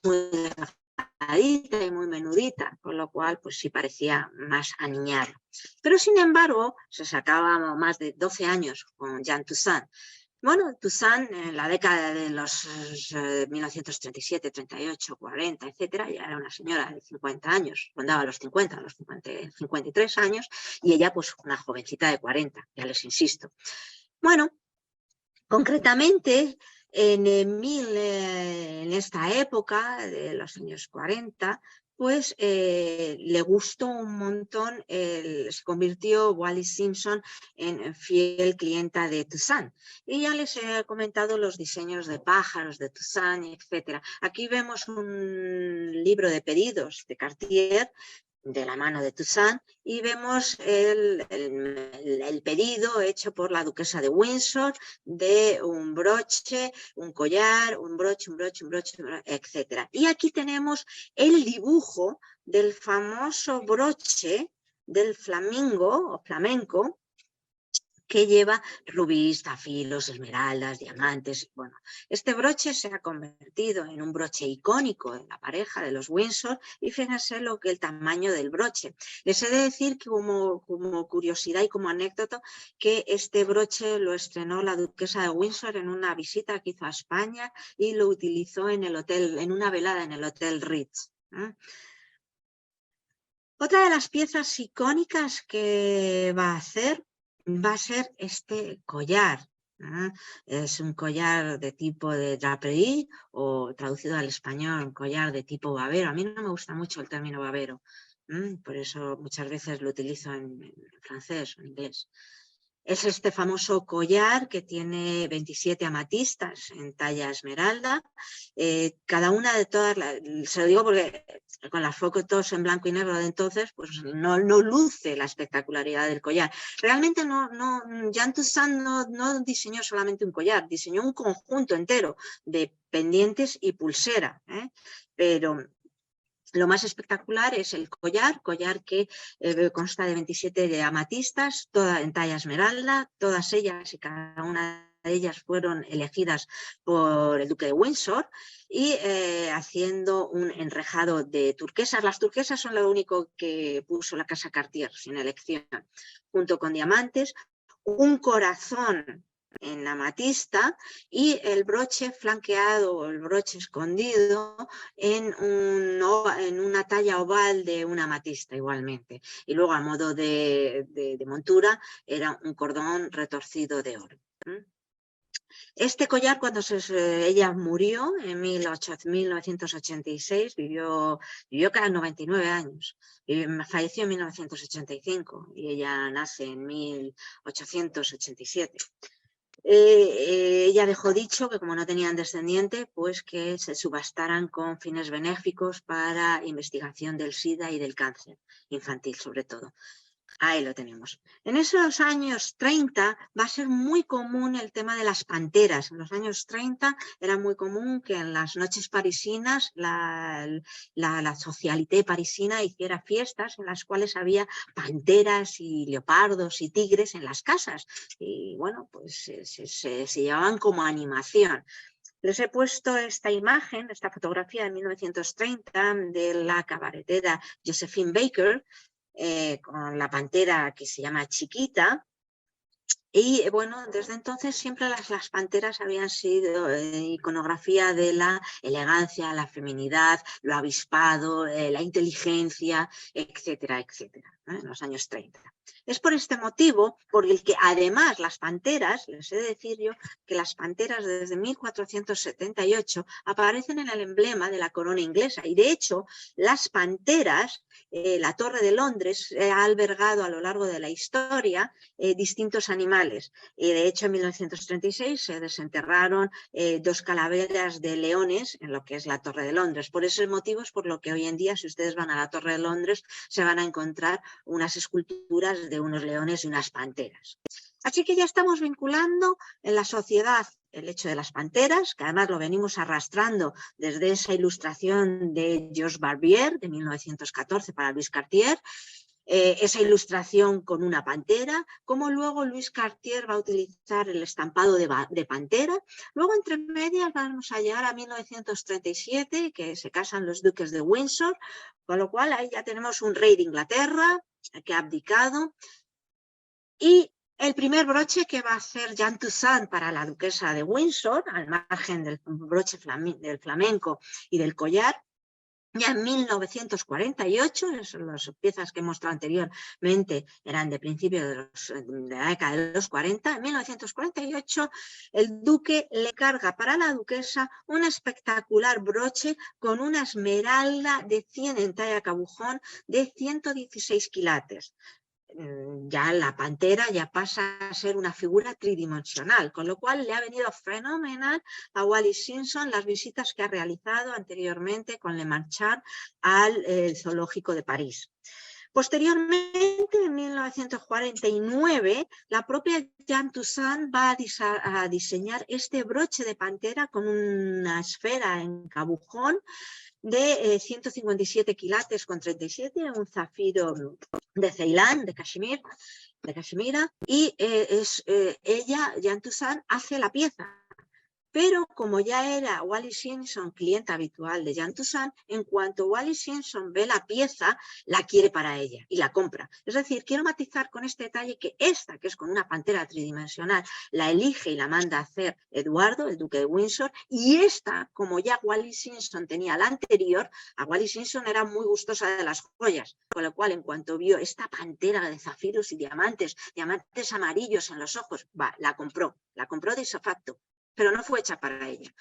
muy delgadita y muy menudita, con lo cual pues sí parecía más aniñada. Pero sin embargo se sacaba más de 12 años con Jeanne Toussaint. Bueno, Toussaint en la década de los 1937, 38, 40, etcétera, ya era una señora de 50 años, rondaba los 50, los 53 años, y ella pues una jovencita de 40, ya les insisto. Bueno, concretamente en esta época de los años 40, pues le gustó un montón, se convirtió Wallis Simpson en fiel clienta de Toussaint. Y ya les he comentado los diseños de pájaros de Toussaint, etc. Aquí vemos un libro de pedidos de Cartier, de la mano de Toussaint, y vemos el pedido hecho por la duquesa de Windsor de un broche, un collar, un broche, etc. Y aquí tenemos el dibujo del famoso broche del flamingo o flamenco, que lleva rubíes, zafiros, esmeraldas, diamantes. Bueno, este broche se ha convertido en un broche icónico en la pareja de los Windsor y fíjense el tamaño del broche. Les he de decir que como curiosidad y como anécdota que este broche lo estrenó la duquesa de Windsor en una visita que hizo a España y lo utilizó en el hotel, en una velada en el Hotel Ritz. Otra de las piezas icónicas que va a ser este collar. Es un collar de tipo de draperie o traducido al español, un collar de tipo babero. A mí no me gusta mucho el término babero, por eso muchas veces lo utilizo en francés o en inglés. Es este famoso collar que tiene 27 amatistas en talla esmeralda. Cada una de todas, se lo digo porque con las fotos en blanco y negro de entonces, pues no luce la espectacularidad del collar. Realmente Jean Toussaint no diseñó solamente un collar, diseñó un conjunto entero de pendientes y pulsera, pero lo más espectacular es el collar que consta de 27 amatistas, toda en talla esmeralda, todas ellas y cada una de ellas fueron elegidas por el duque de Windsor y haciendo un enrejado de turquesas. Las turquesas son lo único que puso la casa Cartier sin elección, junto con diamantes, un corazón en amatista y el broche flanqueado o el broche escondido en una talla oval de una amatista igualmente. Y luego a modo de montura era un cordón retorcido de oro. Este collar, cuando ella murió en 1986, vivió cada 99 años. Falleció en 1985 y ella nace en 1887. Ella dejó dicho que como no tenían descendiente, pues que se subastaran con fines benéficos para investigación del SIDA y del cáncer infantil sobre todo. Ahí lo tenemos. En esos años 30 va a ser muy común el tema de las panteras. En los años 30 era muy común que en las noches parisinas la socialité parisina hiciera fiestas en las cuales había panteras y leopardos y tigres en las casas. Y bueno, pues se llevaban como animación. Les he puesto esta imagen, esta fotografía de 1930 de la cabaretera Josephine Baker, con la pantera que se llama Chiquita. Y bueno, desde entonces siempre las panteras habían sido iconografía de la elegancia, la feminidad, lo avispado, la inteligencia, etcétera, etcétera, en los años 30. Es por este motivo por el que además las panteras, les he de decir yo que las panteras desde 1478 aparecen en el emblema de la corona inglesa y de hecho las panteras, la Torre de Londres ha albergado a lo largo de la historia distintos animales y de hecho en 1936 se desenterraron 2 calaveras de leones en lo que es la Torre de Londres. Por ese motivo es por lo que hoy en día si ustedes van a la Torre de Londres se van a encontrar unas esculturas de unos leones y unas panteras. Así que ya estamos vinculando en la sociedad el hecho de las panteras, que además lo venimos arrastrando desde esa ilustración de Georges Barbier de 1914 para Louis Cartier, esa ilustración con una pantera, como luego Louis Cartier va a utilizar el estampado de pantera. Luego, entre medias, vamos a llegar a 1937, que se casan los duques de Windsor, con lo cual ahí ya tenemos un rey de Inglaterra que ha abdicado. Y el primer broche que va a hacer Jean Toussaint para la duquesa de Windsor, al margen del broche del flamenco y del collar, ya en 1948, las piezas que he mostrado anteriormente eran de principios de la década de los 40, en 1948 el duque le carga para la duquesa un espectacular broche con una esmeralda de 100 en talla cabujón de 116 quilates. Ya la pantera ya pasa a ser una figura tridimensional, con lo cual le ha venido fenomenal a Wallis Simpson las visitas que ha realizado anteriormente con Le Marchand al zoológico de París. Posteriormente, en 1949, la propia Jean Toussaint va a diseñar este broche de pantera con una esfera en cabujón de 157 quilates con 37, un zafiro de Ceilán, de Kashmir, de cachemira, y ella, Jeanne Toussaint, hace la pieza. Pero como ya era Wallis Simpson cliente habitual de Jeanne Toussaint, en cuanto Wallis Simpson ve la pieza, la quiere para ella y la compra. Es decir, quiero matizar con este detalle que esta, que es con una pantera tridimensional, la elige y la manda a hacer Eduardo, el duque de Windsor, y esta, como ya Wallis Simpson tenía la anterior, a Wallis Simpson era muy gustosa de las joyas, con lo cual en cuanto vio esta pantera de zafiros y diamantes amarillos en los ojos, la compró de isofacto, pero no fue hecha para ella.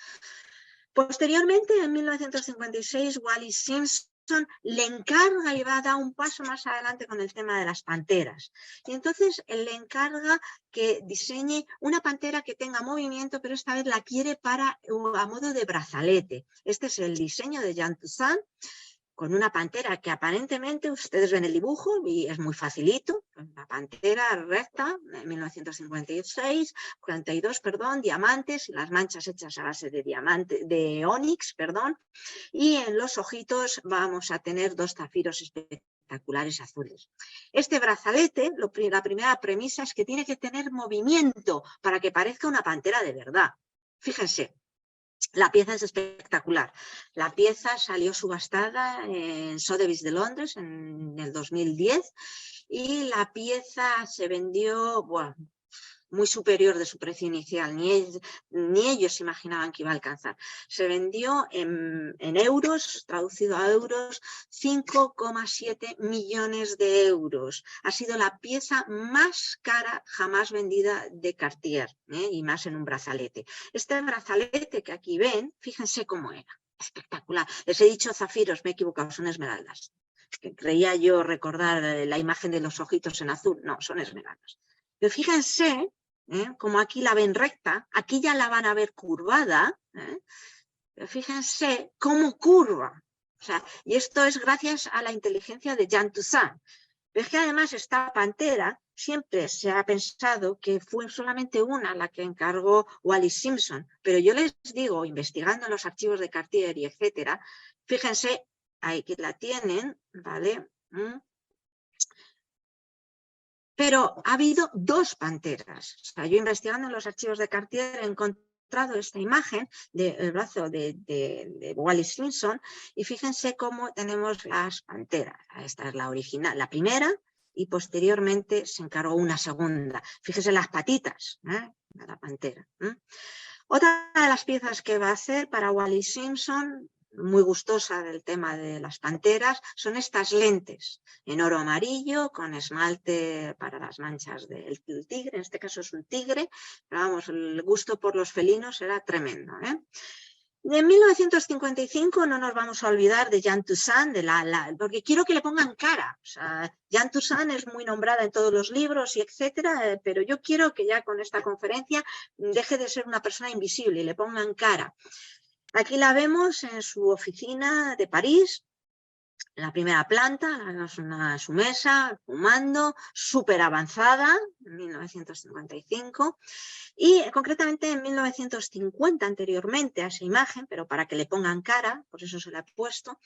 Posteriormente, en 1956, Wallis Simpson le encarga y va a dar un paso más adelante con el tema de las panteras. Y entonces le encarga que diseñe una pantera que tenga movimiento, pero esta vez la quiere a modo de brazalete. Este es el diseño de Jeanne Toussaint, con una pantera que aparentemente, ustedes ven el dibujo y es muy facilito, una pantera recta, de 1956, 42, perdón, diamantes, las manchas hechas a base de ónix, perdón, y en los ojitos vamos a tener 2 zafiros espectaculares azules. Este brazalete, la primera premisa es que tiene que tener movimiento para que parezca una pantera de verdad. Fíjense. La pieza es espectacular. La pieza salió subastada en Sotheby's de Londres en el 2010 y la pieza se vendió, bueno, muy superior de su precio inicial, ni ellos imaginaban que iba a alcanzar. Se vendió en euros, traducido a euros, 5,7 millones de euros. Ha sido la pieza más cara jamás vendida de Cartier, y más en un brazalete. Este brazalete que aquí ven, fíjense cómo era, espectacular. Les he dicho zafiros, me he equivocado, son esmeraldas. Que creía yo recordar la imagen de los ojitos en azul, no, son esmeraldas. Pero fíjense, como aquí la ven recta, aquí ya la van a ver curvada, pero fíjense cómo curva. O sea, y esto es gracias a la inteligencia de Jeanne Toussaint. Pero es que además esta pantera siempre se ha pensado que fue solamente una la que encargó Wallis Simpson, pero yo les digo, investigando en los archivos de Cartier y etcétera, fíjense, ahí que la tienen, ¿vale? Pero ha habido 2 panteras. O sea, yo investigando en los archivos de Cartier he encontrado esta imagen del brazo de Wallis Simpson y fíjense cómo tenemos las panteras. Esta es la original, la primera, y posteriormente se encargó una segunda. Fíjense las patitas de la pantera. Otra de las piezas que va a hacer para Wallis Simpson, muy gustosa del tema de las panteras, son estas lentes en oro amarillo con esmalte para las manchas del tigre. En este caso es un tigre, pero vamos, el gusto por los felinos era tremendo. En 1955 no nos vamos a olvidar de Jeanne Toussaint, porque quiero que le pongan cara. O sea, Jeanne Toussaint es muy nombrada en todos los libros y etcétera, pero yo quiero que ya con esta conferencia deje de ser una persona invisible y le pongan cara. Aquí la vemos en su oficina de París, en la primera planta, su mesa, fumando, súper avanzada, en 1955. Y concretamente en 1950, anteriormente a esa imagen, pero para que le pongan cara, por eso se la he puesto,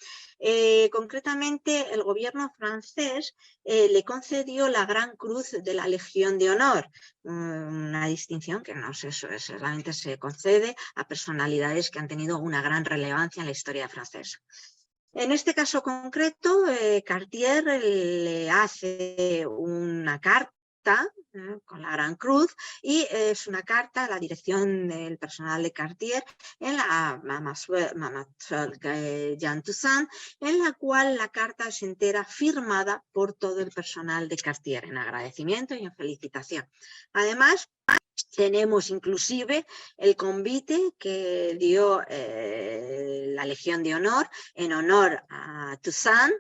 concretamente el gobierno francés le concedió la Gran Cruz de la Legión de Honor, una distinción que no sé, solamente se concede a personalidades que han tenido una gran relevancia en la historia francesa. En este caso concreto, Cartier le hace una carta con la Gran Cruz y es una carta a la dirección del personal de Cartier en la Mademoiselle Jeanne Toussaint, en la cual la carta es entera firmada por todo el personal de Cartier en agradecimiento y en felicitación. Además, tenemos inclusive el convite que dio la Legión de Honor en honor a Toussaint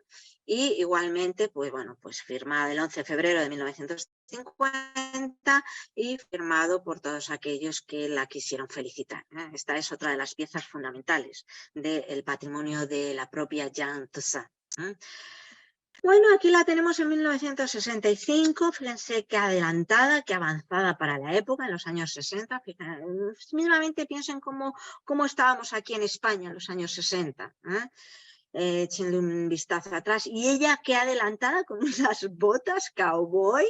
y igualmente, pues bueno, pues firmado el 11 de febrero de 1950 y firmado por todos aquellos que la quisieron felicitar. Esta es otra de las piezas fundamentales del patrimonio de la propia Jeanne Toussaint. Bueno, aquí la tenemos en 1965, fíjense qué adelantada, qué avanzada para la época, en los años 60. Fíjense, mismamente piensen cómo estábamos aquí en España en los años 60. échenle un vistazo atrás. Y ella que adelantada con unas botas cowboy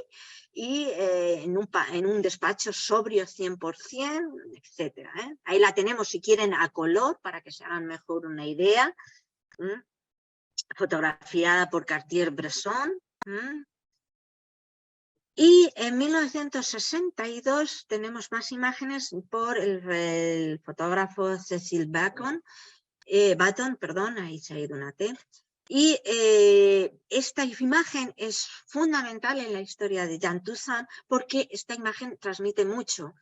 y en un despacho sobrio 100%, etcétera, ¿eh? Ahí la tenemos si quieren a color para que se hagan mejor una idea. Fotografiada por Cartier-Bresson. Y en 1962 tenemos más imágenes por el fotógrafo Cecil Baton, ahí se ha ido una T. Y esta imagen es fundamental en la historia de Jean Toussaint porque esta imagen transmite mucho.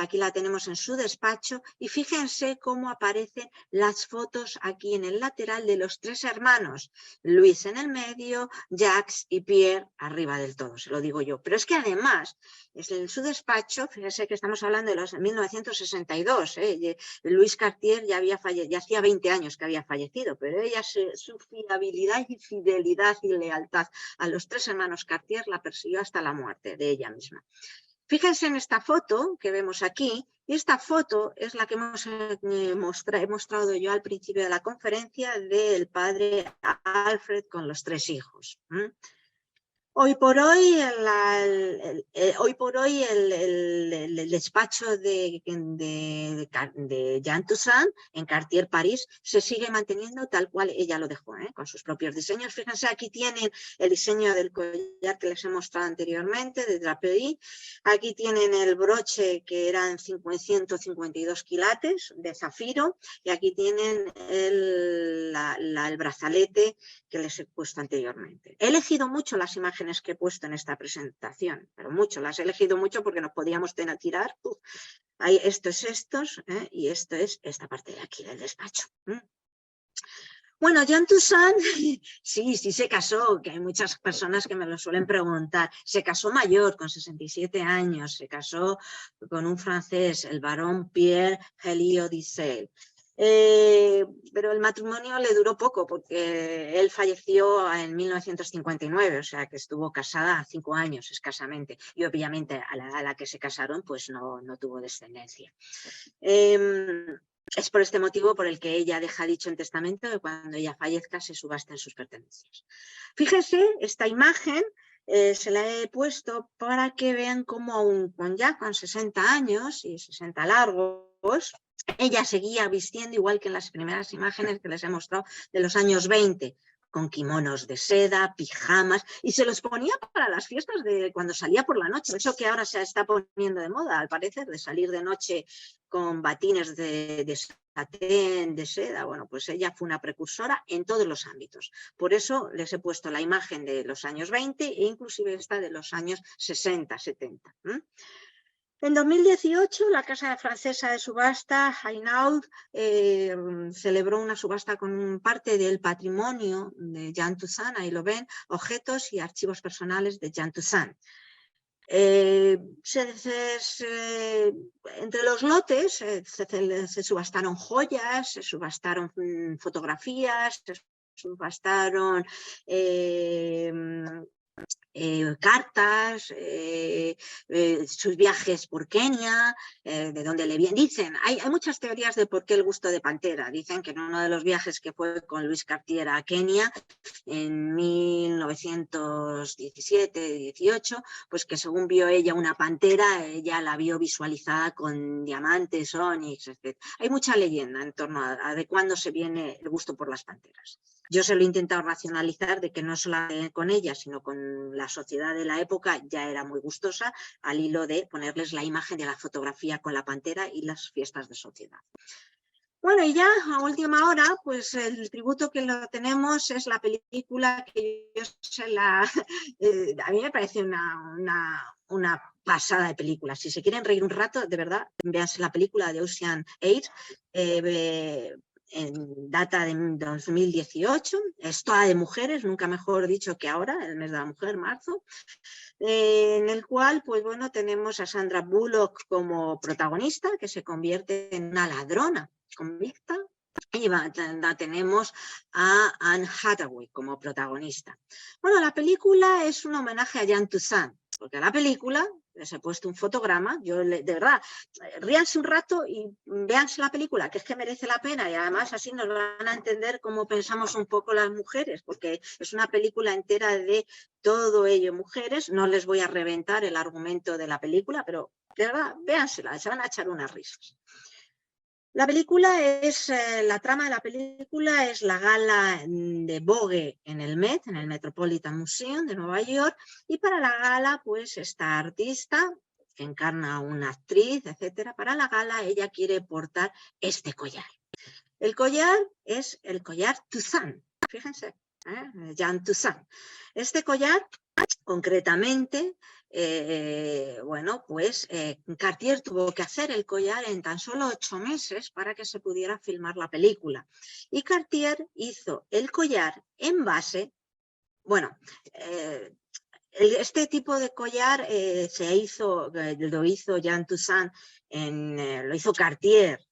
Aquí la tenemos en su despacho y fíjense cómo aparecen las fotos aquí en el lateral de los tres hermanos. Luis en el medio, Jacques y Pierre arriba del todo, se lo digo yo. Pero es que además, en su despacho, fíjense que estamos hablando de los 1962, Luis Cartier ya hacía 20 años que había fallecido, pero ella su fiabilidad y fidelidad y lealtad a los tres hermanos Cartier la persiguió hasta la muerte de ella misma. Fíjense en esta foto que vemos aquí, y esta foto es la que he mostrado yo al principio de la conferencia del padre Alfred con los tres hijos. Hoy por hoy el despacho de Jean Toussaint en Cartier, París, se sigue manteniendo tal cual ella lo dejó, con sus propios diseños. Fíjense, aquí tienen el diseño del collar que les he mostrado anteriormente, de draperie. Aquí tienen el broche que eran 152 quilates de zafiro y aquí tienen el brazalete que les he puesto anteriormente. He elegido mucho las imágenes que he puesto en esta presentación, pero mucho, las he elegido mucho porque nos podíamos tirar. Esto es y esto es esta parte de aquí del despacho. Bueno, Jean Toussaint, sí se casó, que hay muchas personas que me lo suelen preguntar. Se casó mayor, con 67 años, se casó con un francés, el barón Pierre Héliot-Dissel. Pero el matrimonio le duró poco porque él falleció en 1959, o sea que estuvo casada 5 años escasamente y obviamente a la que se casaron pues no tuvo descendencia. Es por este motivo por el que ella deja dicho en testamento que cuando ella fallezca se subasten sus pertenencias. Fíjense, esta imagen se la he puesto para que vean cómo aún con 60 años y 60 largos, ella seguía vistiendo igual que en las primeras imágenes que les he mostrado de los años 20, con kimonos de seda, pijamas, y se los ponía para las fiestas de cuando salía por la noche. Eso que ahora se está poniendo de moda, al parecer, de salir de noche con batines de satén, de seda. Bueno, pues ella fue una precursora en todos los ámbitos. Por eso les he puesto la imagen de los años 20 e inclusive esta de los años 60, 70. En 2018, la casa francesa de subasta, Hainaut, celebró una subasta con parte del patrimonio de Jean Toussaint, ahí lo ven, objetos y archivos personales de Jean Toussaint. Entre los lotes se subastaron joyas, se subastaron fotografías, se subastaron cartas, sus viajes por Kenia, de donde le vienen. Dicen, hay muchas teorías de por qué el gusto de pantera. Dicen que en uno de los viajes que fue con Luis Cartier a Kenia en 1917-18, pues que según vio ella una pantera, ella la vio visualizada con diamantes, onix, etc. Hay mucha leyenda en torno a de cuándo se viene el gusto por las panteras. Yo se lo he intentado racionalizar de que no solamente con ella, sino con la sociedad de la época ya era muy gustosa, al hilo de ponerles la imagen de la fotografía con la pantera y las fiestas de sociedad. Bueno, y ya a última hora, pues el tributo que lo tenemos es la película que yo a mí me parece una pasada de película. Si se quieren reír un rato, de verdad, véanse la película de Ocean 8, en data de 2018, es toda de mujeres, nunca mejor dicho que ahora, el mes de la mujer, marzo, en el cual, pues bueno, tenemos a Sandra Bullock como protagonista, que se convierte en una ladrona convicta, y tenemos a Anne Hathaway como protagonista. Bueno, la película es un homenaje a Jean Toussaint. porque a la película les he puesto un fotograma, de verdad, ríanse un rato y véanse la película, que es que merece la pena y además así nos van a entender cómo pensamos un poco las mujeres, porque es una película entera de todo ello mujeres. No les voy a reventar el argumento de la película, pero de verdad, véansela, se van a echar unas risas. La trama de la película es la gala de Vogue en el Met, en el Metropolitan Museum de Nueva York, y para la gala, pues esta artista que encarna a una actriz, etcétera, para la gala ella quiere portar este collar. El collar es el collar Toussaint, fíjense, Jean Toussaint. Este collar, concretamente, bueno, pues Cartier tuvo que hacer el collar en tan solo 8 meses para que se pudiera filmar la película. Y Cartier hizo el collar en base, bueno, este tipo de collar lo hizo Jean Toussaint, lo hizo Cartier,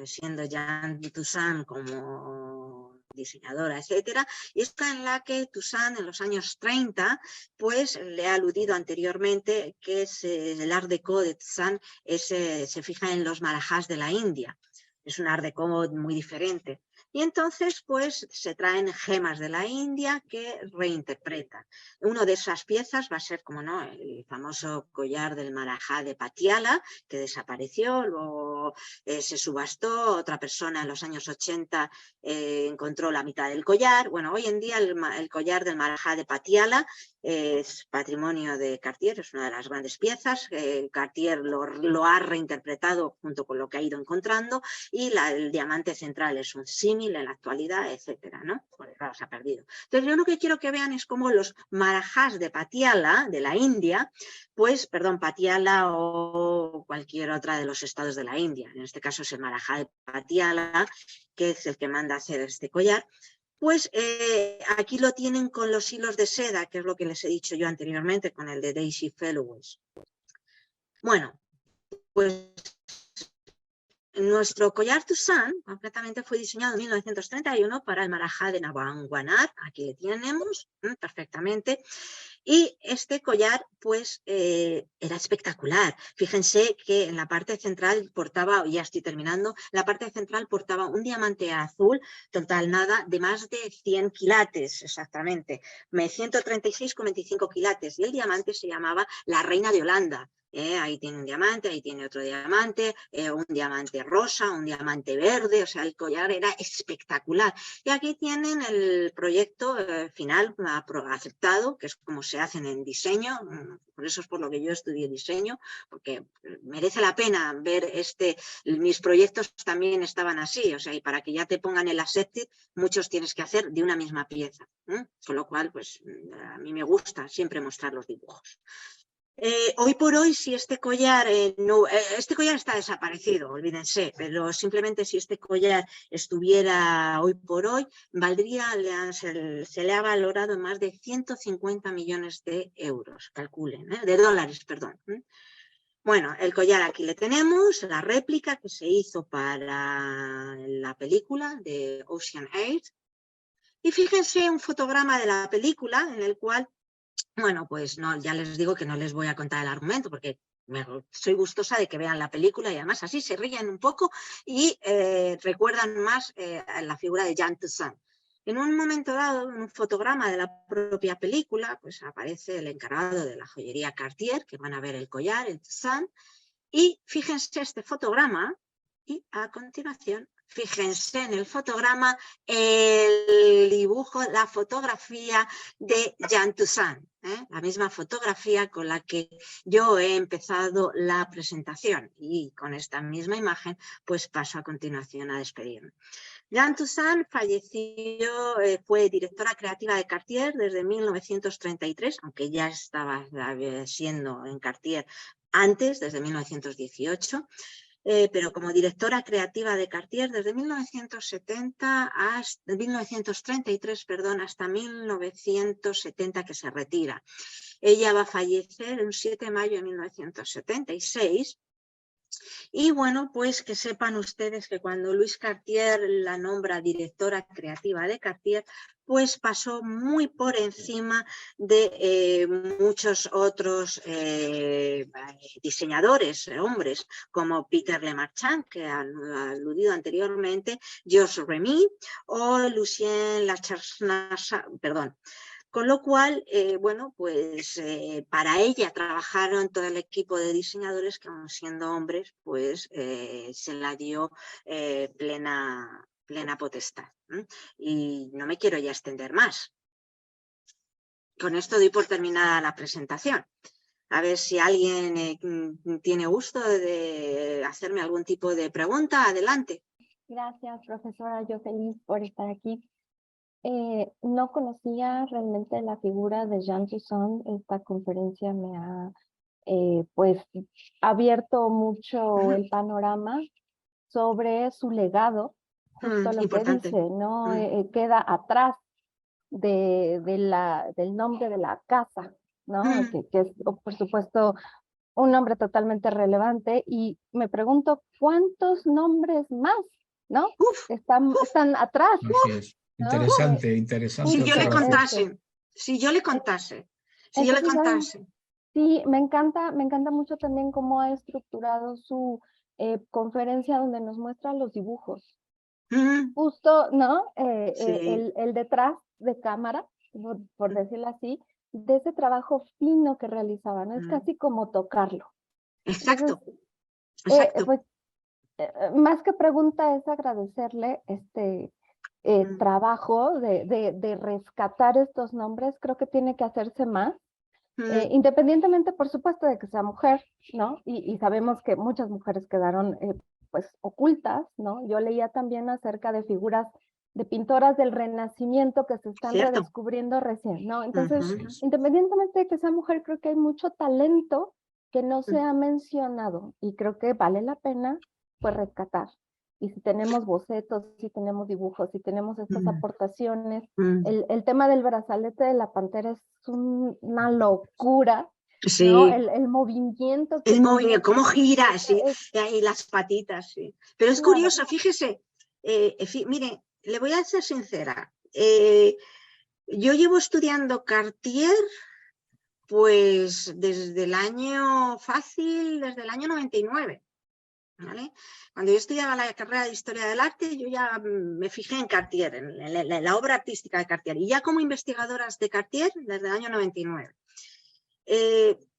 siendo Jean Toussaint como diseñadora, etcétera, y esta en la que Toussaint en los años 30, pues le he aludido anteriormente que el Art Deco de Toussaint se fija en los marajás de la India. Es un Art Deco muy diferente. Y entonces, pues, se traen gemas de la India que reinterpretan. Una de esas piezas va a ser, como no, el famoso collar del Marajá de Patiala, que desapareció, luego se subastó, otra persona en los años 80 encontró la mitad del collar. Bueno, hoy en día el collar del Marajá de Patiala es patrimonio de Cartier, es una de las grandes piezas. Cartier lo ha reinterpretado junto con lo que ha ido encontrando, y el diamante central es un símil en la actualidad, etcétera, ¿no? Pues claro, se ha perdido. Entonces yo lo que quiero que vean es cómo los marajás de Patiala, de la India, pues, perdón, Patiala o cualquier otra de los estados de la India, en este caso es el marajá de Patiala, que es el que manda a hacer este collar, pues aquí lo tienen con los hilos de seda, que es lo que les he dicho yo anteriormente, con el de Daisy Fellowes. Bueno, pues nuestro collar Toussaint concretamente fue diseñado en 1931 para el marajá de Nabanguanar, aquí le tenemos perfectamente, y este collar pues era espectacular. Fíjense que en la parte central portaba, ya estoy terminando, la parte central portaba un diamante azul, total nada, de más de 100 quilates exactamente, 136,25 quilates, y el diamante se llamaba la Reina de Holanda. Ahí tiene un diamante, ahí tiene otro diamante, un diamante rosa, un diamante verde, o sea, el collar era espectacular. Y aquí tienen el proyecto final aceptado, que es como se hacen en diseño, por eso es por lo que yo estudié diseño, porque merece la pena ver mis proyectos también estaban así, o sea, y para que ya te pongan el accepted, muchos tienes que hacer de una misma pieza, con lo cual, pues, a mí me gusta siempre mostrar los dibujos. Hoy por hoy, si este collar, este collar está desaparecido, olvídense, pero simplemente si este collar estuviera hoy por hoy, se le ha valorado en más de 150 millones de euros, calculen, de dólares, perdón. Bueno, el collar aquí le tenemos, la réplica que se hizo para la película de Ocean 8. Y fíjense un fotograma de la película en el cual, bueno, pues no, ya les digo que no les voy a contar el argumento porque soy gustosa de que vean la película y además así se ríen un poco y recuerdan más la figura de Jean Toussaint. En un momento dado, en un fotograma de la propia película, pues aparece el encargado de la joyería Cartier, que van a ver el collar, el Toussaint, y fíjense este fotograma y a continuación fíjense en el fotograma el dibujo, la fotografía de Jean Toussaint, la misma fotografía con la que yo he empezado la presentación, y con esta misma imagen pues paso a continuación a despedirme. Jean Toussaint falleció, fue directora creativa de Cartier desde 1933, aunque ya estaba siendo en Cartier antes, desde 1918. Pero como directora creativa de Cartier desde 1933, perdón, hasta 1970, que se retira. Ella va a fallecer el 7 de mayo de 1976 Y bueno, pues que sepan ustedes que cuando Louise Cartier la nombra directora creativa de Cartier, pues pasó muy por encima de muchos otros diseñadores, hombres, como Peter Lemarchand, que han aludido anteriormente, Georges Remy o Lucien Lacharnasa, perdón. Con lo cual, bueno, pues para ella trabajaron todo el equipo de diseñadores que, aun siendo hombres, pues se la dio plena potestad. Y no me quiero ya extender más. Con esto doy por terminada la presentación. A ver si alguien tiene gusto de hacerme algún tipo de pregunta. Adelante. Gracias, profesora. Yo feliz por estar aquí. No conocía realmente la figura de Jean Toussaint. Esta conferencia me ha pues abierto mucho el panorama sobre su legado, justo lo Importante. que dice, ¿no? Queda atrás del nombre de la casa, ¿no? Que es, por supuesto, un nombre totalmente relevante, y me pregunto cuántos nombres más, ¿no? Están atrás. Así es. Interesante, interesante. Si yo le observación. contase, Entonces, sí, me encanta mucho también cómo ha estructurado su conferencia, donde nos muestra los dibujos. Justo, ¿no? Sí. El detrás de cámara, por decirlo así, de ese trabajo fino que realizaban. Es casi como tocarlo. Exacto. Entonces, Exacto. pues, más que pregunta es agradecerle este trabajo de rescatar estos nombres. Creo que tiene que hacerse más, independientemente, por supuesto, de que sea mujer, ¿no? Y sabemos que muchas mujeres quedaron pues ocultas, ¿no? Yo leía también acerca de figuras de pintoras del Renacimiento que se están redescubriendo recién, ¿no? Entonces, independientemente de que sea mujer, creo que hay mucho talento que no se ha mencionado, y creo que vale la pena pues rescatar. Y si tenemos bocetos, si tenemos dibujos, si tenemos estas aportaciones, el tema del brazalete de la pantera es una locura, Sí. ¿no? El movimiento. El movimiento, cómo gira, sí, y las patitas, sí. Pero es curioso, fíjese, mire, le voy a ser sincera, yo llevo estudiando Cartier pues desde el año 99. ¿Vale? Cuando yo estudiaba la carrera de Historia del Arte, yo ya me fijé en Cartier, en la obra artística de Cartier, y ya como investigadoras de Cartier desde el año 99.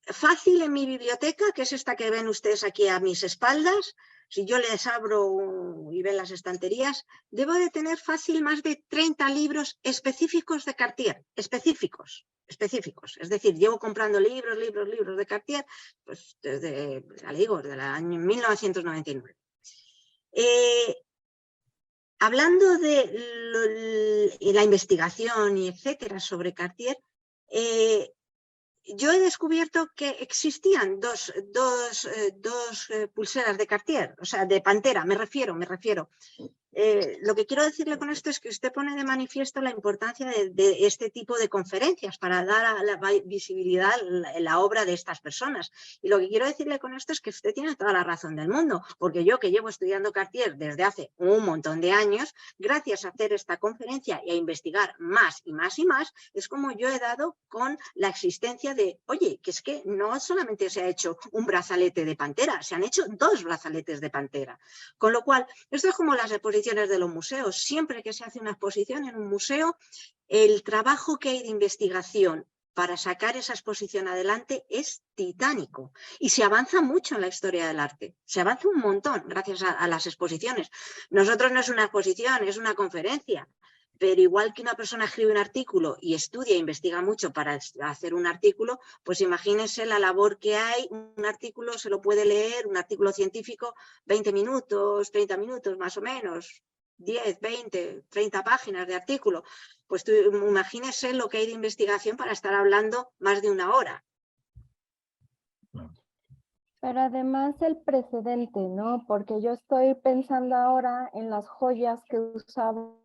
Fácil en mi biblioteca, que es esta que ven ustedes aquí a mis espaldas, si yo les abro y ven las estanterías, debo de tener fácil más de 30 libros específicos de Cartier, específicos. Es decir, llevo comprando libros de Cartier, pues desde, ya le digo, desde el año 1999. Hablando de la investigación y etcétera sobre Cartier, yo he descubierto que existían dos pulseras de Cartier, o sea, de pantera, me refiero. Lo que quiero decirle con esto es que usted pone de manifiesto la importancia de este tipo de conferencias para dar a la visibilidad la obra de estas personas. Y lo que quiero decirle con esto es que usted tiene toda la razón del mundo, porque yo, que llevo estudiando Cartier desde hace un montón de años, gracias a hacer esta conferencia y a investigar más y más y más, es como yo he dado con la existencia de, oye, que es que no solamente se ha hecho un brazalete de pantera, se han hecho 2 brazaletes de pantera. Con lo cual, esto es como las exposiciones de los museos. Siempre que se hace una exposición en un museo, el trabajo que hay de investigación para sacar esa exposición adelante es titánico, y se avanza mucho en la historia del arte, se avanza un montón gracias a las exposiciones. Nosotros no es una exposición, es una conferencia, pero igual que una persona escribe un artículo y estudia e investiga mucho para hacer un artículo, pues imagínense la labor que hay. Un artículo se lo puede leer, un artículo científico, 20 minutos, 30 minutos más o menos, 10, 20, 30 páginas de artículo. Pues tú imagínese lo que hay de investigación para estar hablando más de una hora. Pero además el precedente, ¿no? Porque yo estoy pensando ahora en las joyas que usaban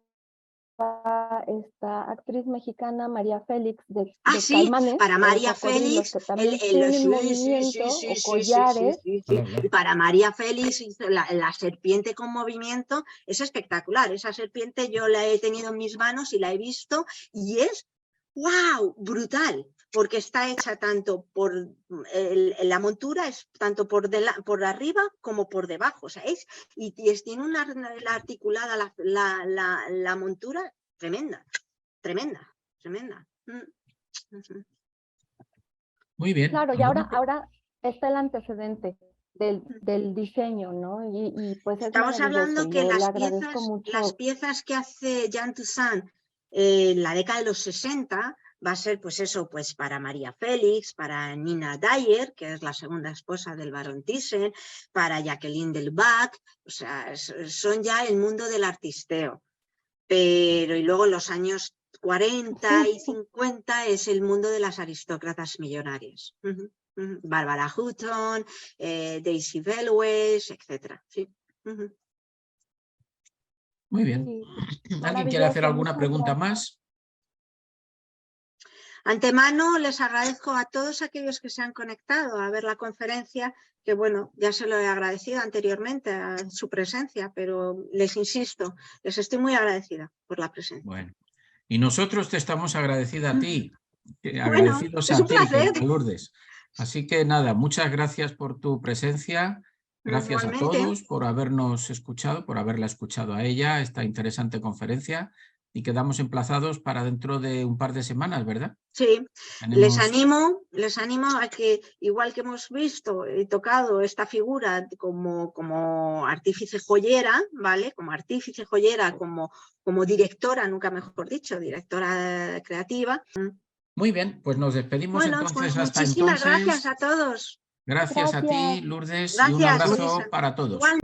esta actriz mexicana María Félix de Sí, Caimanes, para María Félix, que también tienen movimiento o collares. Y para María Félix hizo la serpiente con movimiento, es espectacular. Esa serpiente yo la he tenido en mis manos y la he visto y es ¡wow! Brutal, porque está hecha tanto por la montura, es tanto por arriba como por debajo, ¿sabéis? Y tiene una articulada la montura tremenda, tremenda, tremenda. Muy bien. Claro, y ahora está el antecedente del diseño, ¿no? Y pues es Estamos hablando que las piezas que hace Jean Toussaint en la década de los 60 va a ser pues eso, pues para María Félix, para Nina Dyer, que es la segunda esposa del barón Thyssen, para Jacqueline Delbach, o sea, son ya el mundo del artisteo. Pero y luego en los años 40 y 50 es el mundo de las aristócratas millonarias. Barbara Hutton, Daisy Bellows, etc. Sí. Muy bien. ¿Alguien quiere hacer alguna pregunta más? Antemano les agradezco a todos aquellos que se han conectado a ver la conferencia, que bueno, ya se lo he agradecido anteriormente a su presencia, pero les insisto, les estoy muy agradecida por la presencia. Bueno, y nosotros te estamos agradecidos a ti, Bueno, agradecidos es un a ti, placer. Lourdes. Así que nada, muchas gracias por tu presencia, gracias Igualmente. a todos por habernos escuchado, por haberla escuchado a ella, esta interesante conferencia, y quedamos emplazados para dentro de un par de semanas, ¿verdad? Sí, les animo a que, igual que hemos visto y tocado esta figura como artífice joyera, ¿vale? Como artífice joyera, como directora, nunca mejor dicho, directora creativa. Muy bien, pues nos despedimos entonces pues hasta muchísimas entonces. gracias a todos. Gracias a ti, Lourdes, Gracias, y un abrazo Luisa. para todos. Igual.